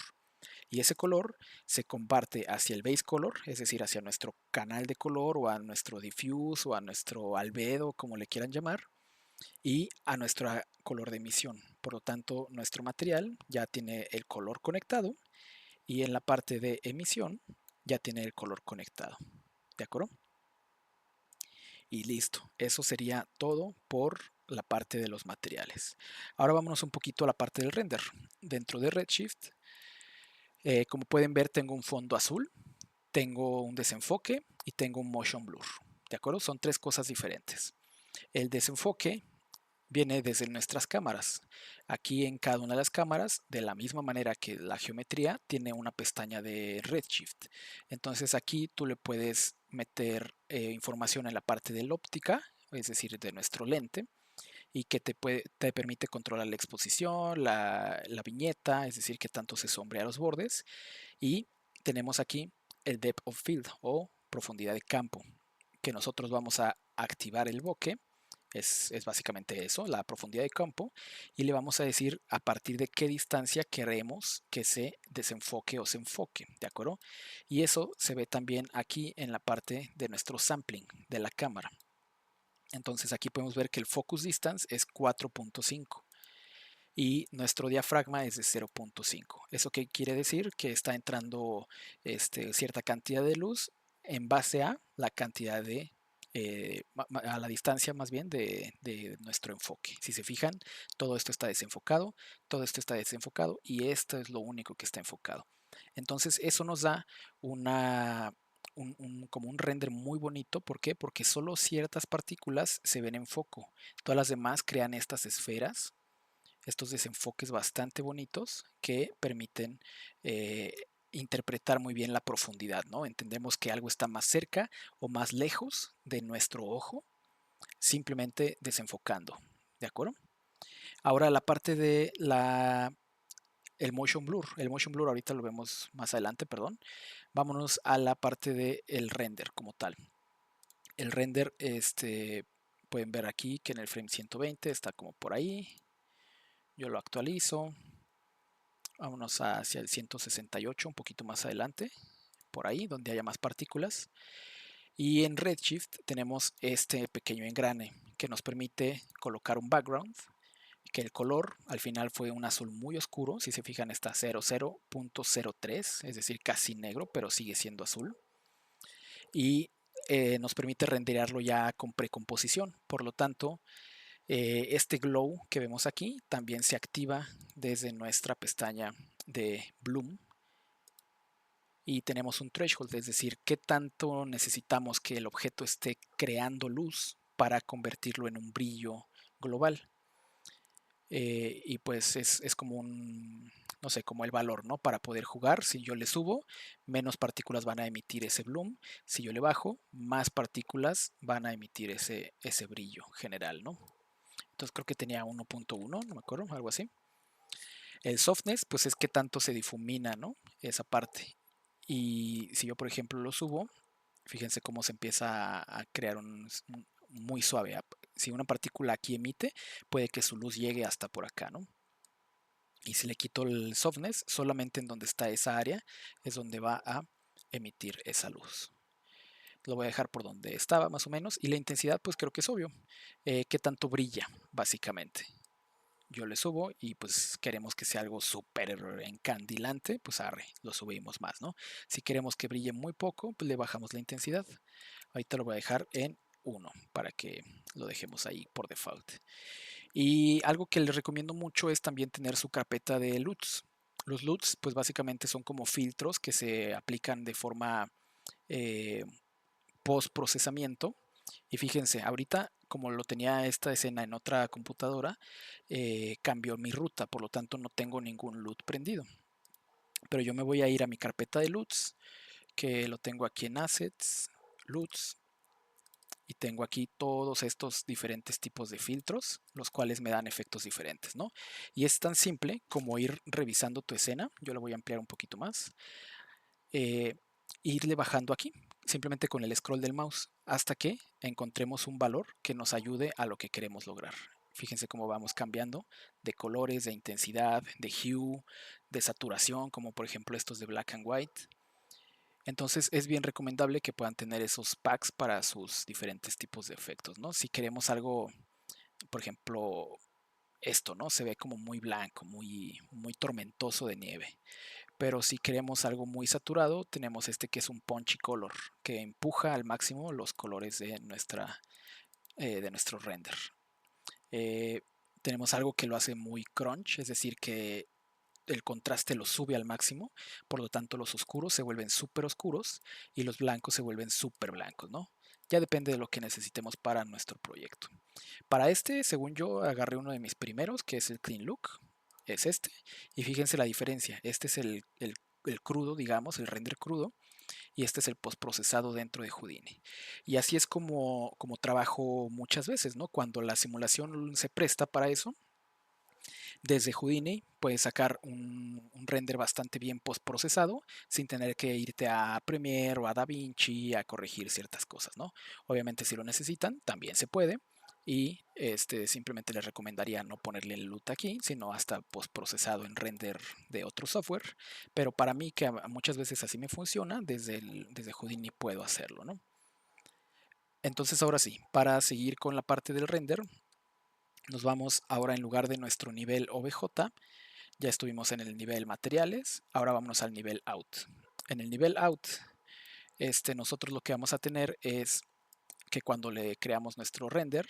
Y ese color se comparte hacia el base color, es decir, hacia nuestro canal de color o a nuestro diffuse o a nuestro albedo, como le quieran llamar, y a nuestro color de emisión. Por lo tanto, nuestro material ya tiene el color conectado y en la parte de emisión ya tiene el color conectado. ¿De acuerdo? Y listo, eso sería todo por la parte de los materiales. Ahora vámonos un poquito a la parte del render. Dentro de Redshift, como pueden ver, tengo un fondo azul, tengo un desenfoque y tengo un motion blur. ¿De acuerdo? Son tres cosas diferentes. El desenfoque viene desde nuestras cámaras. Aquí en cada una de las cámaras, de la misma manera que la geometría, tiene una pestaña de Redshift. Entonces aquí tú le puedes meter información en la parte de la óptica, es decir, de nuestro lente, y que te permite controlar la exposición, la viñeta, es decir, que tanto se sombrea los bordes. Y tenemos aquí el Depth of Field o profundidad de campo, que nosotros vamos a activar el bokeh Es básicamente eso, la profundidad de campo, y le vamos a decir a partir de qué distancia queremos que se desenfoque o se enfoque, ¿de acuerdo? Y eso se ve también aquí en la parte de nuestro sampling de la cámara. Entonces aquí podemos ver que el focus distance es 4.5 y nuestro diafragma es de 0.5. ¿Eso qué quiere decir? Que está entrando cierta cantidad de luz en base a la cantidad de, a la distancia más bien de nuestro enfoque. Si se fijan, todo esto está desenfocado, todo esto está desenfocado y esto es lo único que está enfocado. Entonces eso nos da una, como un render muy bonito. ¿Por qué? Porque solo ciertas partículas se ven en foco. Todas las demás crean estas esferas, estos desenfoques bastante bonitos que permiten eh, interpretar muy bien la profundidad, ¿no? Entendemos que algo está más cerca o más lejos de nuestro ojo, simplemente desenfocando, ¿de acuerdo? Ahora la parte de el motion blur ahorita lo vemos más adelante, perdón. Vámonos a la parte del render como tal. El render, pueden ver aquí que en el frame 120 está como por ahí. Yo lo actualizo. Vámonos hacia el 168, un poquito más adelante, por ahí, donde haya más partículas. Y en Redshift tenemos este pequeño engrane que nos permite colocar un background, que el color al final fue un azul muy oscuro. Si se fijan, está 00.03, es decir, casi negro, pero sigue siendo azul. Y nos permite renderearlo ya con precomposición. Por lo tanto, este glow que vemos aquí también se activa desde nuestra pestaña de Bloom y tenemos un threshold, es decir, qué tanto necesitamos que el objeto esté creando luz para convertirlo en un brillo global. Y pues es como un, no sé, como el valor, ¿no? Para poder jugar, si yo le subo, menos partículas van a emitir ese bloom. Si yo le bajo, más partículas van a emitir ese brillo general, ¿no? Entonces creo que tenía 1.1, no me acuerdo, algo así. El softness, pues es que tanto se difumina, ¿no? Esa parte. Y si yo, por ejemplo, lo subo, fíjense cómo se empieza a crear muy suave. Si una partícula aquí emite, puede que su luz llegue hasta por acá, ¿no? Y si le quito el softness, solamente en donde está esa área es donde va a emitir esa luz. Lo voy a dejar por donde estaba más o menos. Y la intensidad, pues creo que es obvio. ¿Qué tanto brilla, básicamente? Yo le subo y pues queremos que sea algo súper encandilante, pues arre, lo subimos más, ¿no? Si queremos que brille muy poco, pues le bajamos la intensidad. Ahorita lo voy a dejar en 1 para que lo dejemos ahí por default. Y algo que les recomiendo mucho es también tener su carpeta de LUTs. Los LUTs pues básicamente son como filtros que se aplican de forma eh, post procesamiento. Y fíjense, ahorita como lo tenía esta escena en otra computadora, cambió mi ruta, por lo tanto no tengo ningún LUT prendido. Pero yo me voy a ir a mi carpeta de LUTs, que lo tengo aquí en Assets, LUTs, y tengo aquí todos estos diferentes tipos de filtros, los cuales me dan efectos diferentes, ¿no? Y es tan simple como ir revisando tu escena. Yo lo voy a ampliar un poquito más. eh, Irle bajando aquí, simplemente con el scroll del mouse, hasta que encontremos un valor que nos ayude a lo que queremos lograr. Fíjense cómo vamos cambiando de colores, de intensidad, de hue, de saturación, como por ejemplo estos de black and white. Entonces es bien recomendable que puedan tener esos packs para sus diferentes tipos de efectos, ¿no? Si queremos algo, por ejemplo, esto, ¿no? Se ve como muy blanco, muy tormentoso de nieve. Pero si queremos algo muy saturado, tenemos este que es un punchy color, que empuja al máximo los colores de nuestro render. Eh, Tenemos algo que lo hace muy crunch, es decir, que el contraste lo sube al máximo, por lo tanto los oscuros se vuelven súper oscuros y los blancos se vuelven súper blancos, ¿no? Ya depende de lo que necesitemos para nuestro proyecto. Para este, según yo, agarré uno de mis primeros, que es el Clean Look, es este, y fíjense la diferencia, este es el crudo, digamos, el render crudo, y este es el postprocesado dentro de Houdini. Y así es como trabajo muchas veces, ¿no? Cuando la simulación se presta para eso, desde Houdini puedes sacar un render bastante bien postprocesado sin tener que irte a Premiere o a DaVinci a corregir ciertas cosas, ¿no? Obviamente si lo necesitan, también se puede, y simplemente les recomendaría no ponerle el LUT aquí, sino hasta postprocesado en render de otro software. Pero para mí, que muchas veces así me funciona, desde Houdini puedo hacerlo, ¿no? Entonces ahora sí, para seguir con la parte del render, nos vamos ahora en lugar de nuestro nivel OBJ, ya estuvimos en el nivel materiales, ahora vámonos al nivel out. En el nivel out, nosotros lo que vamos a tener es que cuando le creamos nuestro render,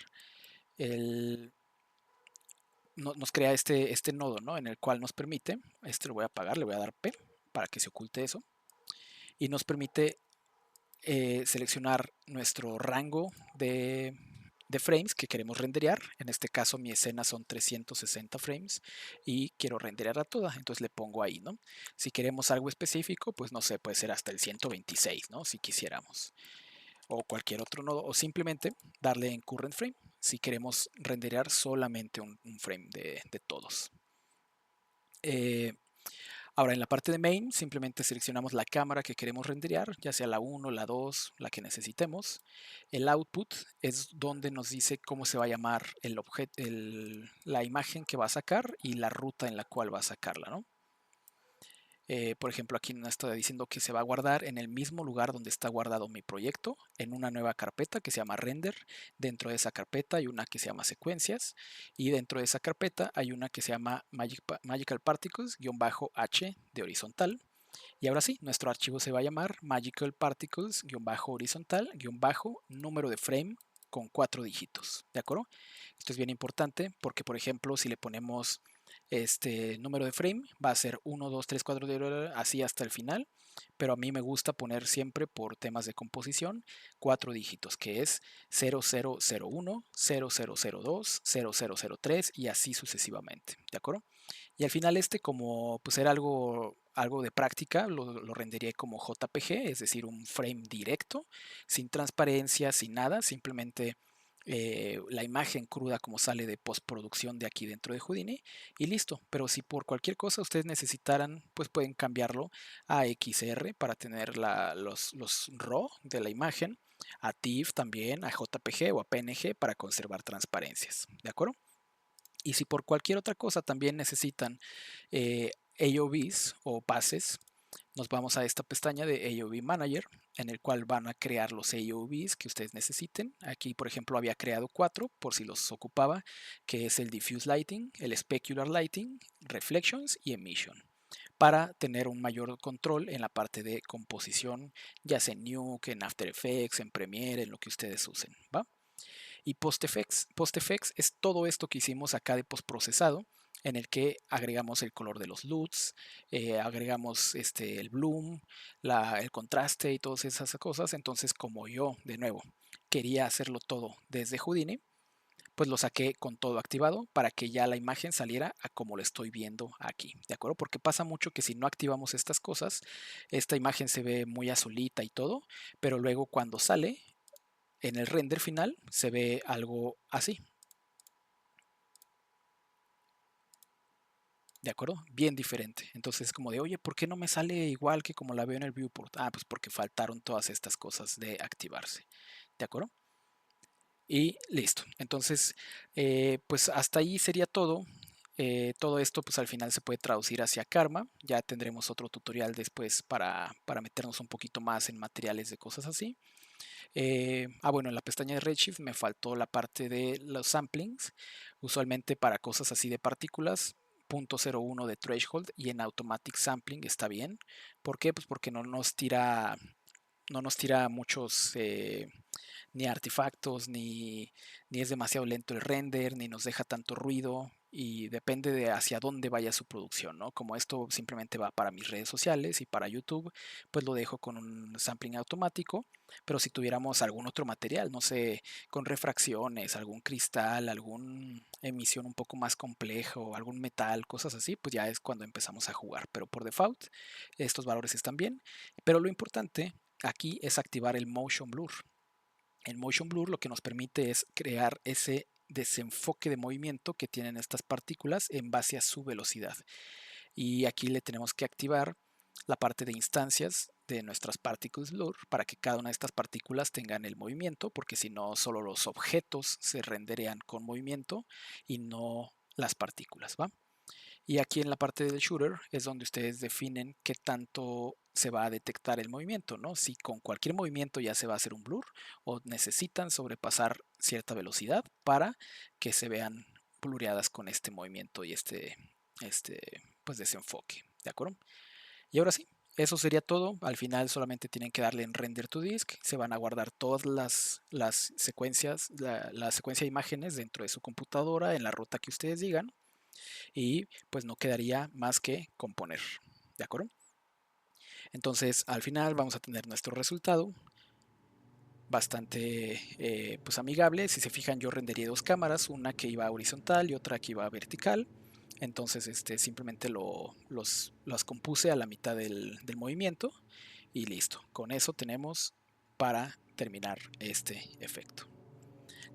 nos crea este nodo, ¿no? En el cual nos permite, lo voy a apagar, le voy a dar P para que se oculte eso, y nos permite seleccionar nuestro rango de frames que queremos renderear. En este caso mi escena son 360 frames y quiero renderear a toda, entonces le pongo ahí, ¿no? Si queremos algo específico, pues no sé, puede ser hasta el 126, ¿no? Si quisiéramos, o cualquier otro nodo, o simplemente darle en current frame si queremos renderear solamente un frame de todos. Ahora en la parte de main simplemente seleccionamos la cámara que queremos renderear, ya sea la 1, la 2, la que necesitemos. El output es donde nos dice cómo se va a llamar la imagen que va a sacar y la ruta en la cual va a sacarla, ¿no? Por ejemplo, aquí nos está diciendo que se va a guardar en el mismo lugar donde está guardado mi proyecto, en una nueva carpeta que se llama render. Dentro de esa carpeta hay una que se llama secuencias y dentro de esa carpeta hay una que se llama Magical Particles-H de horizontal. Y ahora sí, nuestro archivo se va a llamar Magical Particles-horizontal-número de frame con 4 dígitos, ¿de acuerdo? Esto es bien importante porque, por ejemplo, si le ponemos este número de frame, va a ser 1, 2, 3, 4, así hasta el final, pero a mí me gusta poner siempre por temas de composición 4 dígitos, que es 0001, 0002, 0003 y así sucesivamente, ¿de acuerdo? Y al final como pues era algo de práctica, lo rendería como JPG, es decir, un frame directo, sin transparencia, sin nada, simplemente la imagen cruda como sale de postproducción de aquí dentro de Houdini y listo. Pero si por cualquier cosa ustedes necesitaran, pues pueden cambiarlo a XR para tener los RAW de la imagen, a TIFF también, a JPG o a PNG para conservar transparencias, ¿de acuerdo? Y si por cualquier otra cosa también necesitan AOVs o pases, nos vamos a esta pestaña de AOV Manager, en el cual van a crear los AOVs que ustedes necesiten. Aquí, por ejemplo, había creado 4 por si los ocupaba, que es el Diffuse Lighting, el Specular Lighting, Reflections y Emission, para tener un mayor control en la parte de composición, ya sea en Nuke, en After Effects, en Premiere, en lo que ustedes usen, ¿va? Y PostFX es todo esto que hicimos acá de postprocesado, en el que agregamos el color de los LUTs, agregamos el bloom, el contraste y todas esas cosas. Entonces, como yo, de nuevo, quería hacerlo todo desde Houdini, pues lo saqué con todo activado para que ya la imagen saliera a como lo estoy viendo aquí, ¿de acuerdo? Porque pasa mucho que si no activamos estas cosas, esta imagen se ve muy azulita y todo, pero luego cuando sale en el render final se ve algo así, ¿de acuerdo? Bien diferente. Entonces es como de, oye, ¿por qué no me sale igual que como la veo en el viewport? Ah, pues porque faltaron todas estas cosas de activarse, ¿de acuerdo? Y listo. Entonces, pues hasta ahí sería todo. Todo esto pues al final se puede traducir hacia Karma. Ya tendremos otro tutorial después para meternos un poquito más en materiales de cosas así. Bueno, en la pestaña de Redshift me faltó la parte de los samplings. Usualmente para cosas así de partículas, 0.01 de threshold y en automatic sampling está bien. ¿Por qué? Pues porque no nos tira muchos ni artefactos, ni es demasiado lento el render, ni nos deja tanto ruido y depende de hacia dónde vaya su producción, ¿no? Como esto simplemente va para mis redes sociales y para YouTube, pues lo dejo con un sampling automático, pero si tuviéramos algún otro material, no sé, con refracciones, algún cristal, alguna emisión un poco más complejo, algún metal, cosas así, pues ya es cuando empezamos a jugar, pero por default estos valores están bien, pero lo importante aquí es activar el Motion Blur. El Motion Blur lo que nos permite es crear ese desenfoque de movimiento que tienen estas partículas en base a su velocidad. Y aquí le tenemos que activar la parte de instancias de nuestras particles blur para que cada una de estas partículas tengan el movimiento, porque si no, solo los objetos se renderían con movimiento y no las partículas, ¿va? Y aquí en la parte del shooter es donde ustedes definen qué tanto se va a detectar el movimiento, ¿no? Si con cualquier movimiento ya se va a hacer un blur o necesitan sobrepasar cierta velocidad para que se vean blureadas con este movimiento y este pues desenfoque, ¿de acuerdo? Y ahora sí, eso sería todo. Al final solamente tienen que darle en render to disk. Se van a guardar todas las secuencias, la secuencia de imágenes dentro de su computadora en la ruta que ustedes digan y pues no quedaría más que componer, ¿de acuerdo? Entonces al final vamos a tener nuestro resultado bastante pues amigable. Si se fijan, yo rendería dos cámaras, una que iba horizontal y otra que iba vertical. Entonces simplemente los compuse a la mitad del movimiento y listo. Con eso tenemos para terminar este efecto.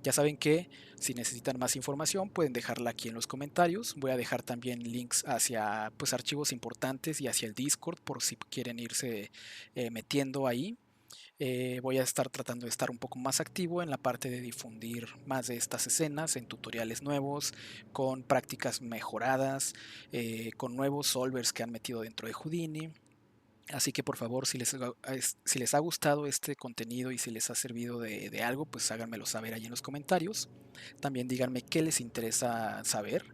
Ya saben que si necesitan más información pueden dejarla aquí en los comentarios. Voy a dejar también links hacia pues, archivos importantes y hacia el Discord por si quieren irse metiendo ahí. Voy a estar tratando de estar un poco más activo en la parte de difundir más de estas escenas en tutoriales nuevos, con prácticas mejoradas, con nuevos solvers que han metido dentro de Houdini. Así que por favor, si les ha gustado este contenido y si les ha servido de algo, pues háganmelo saber ahí en los comentarios. También díganme qué les interesa saber,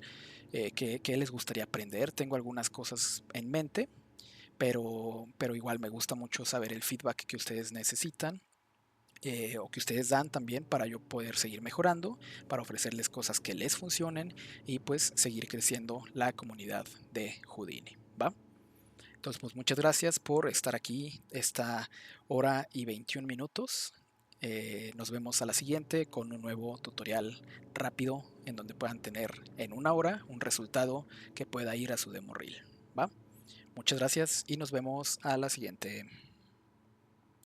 qué les gustaría aprender. Tengo algunas cosas en mente, pero igual me gusta mucho saber el feedback que ustedes necesitan. O que ustedes dan también para yo poder seguir mejorando, para ofrecerles cosas que les funcionen y pues seguir creciendo la comunidad de Houdini, ¿va? Entonces, pues muchas gracias por estar aquí esta hora y 21 minutos. Nos vemos a la siguiente con un nuevo tutorial rápido en donde puedan tener en una hora un resultado que pueda ir a su demo reel. ¿Va? Muchas gracias y nos vemos a la siguiente.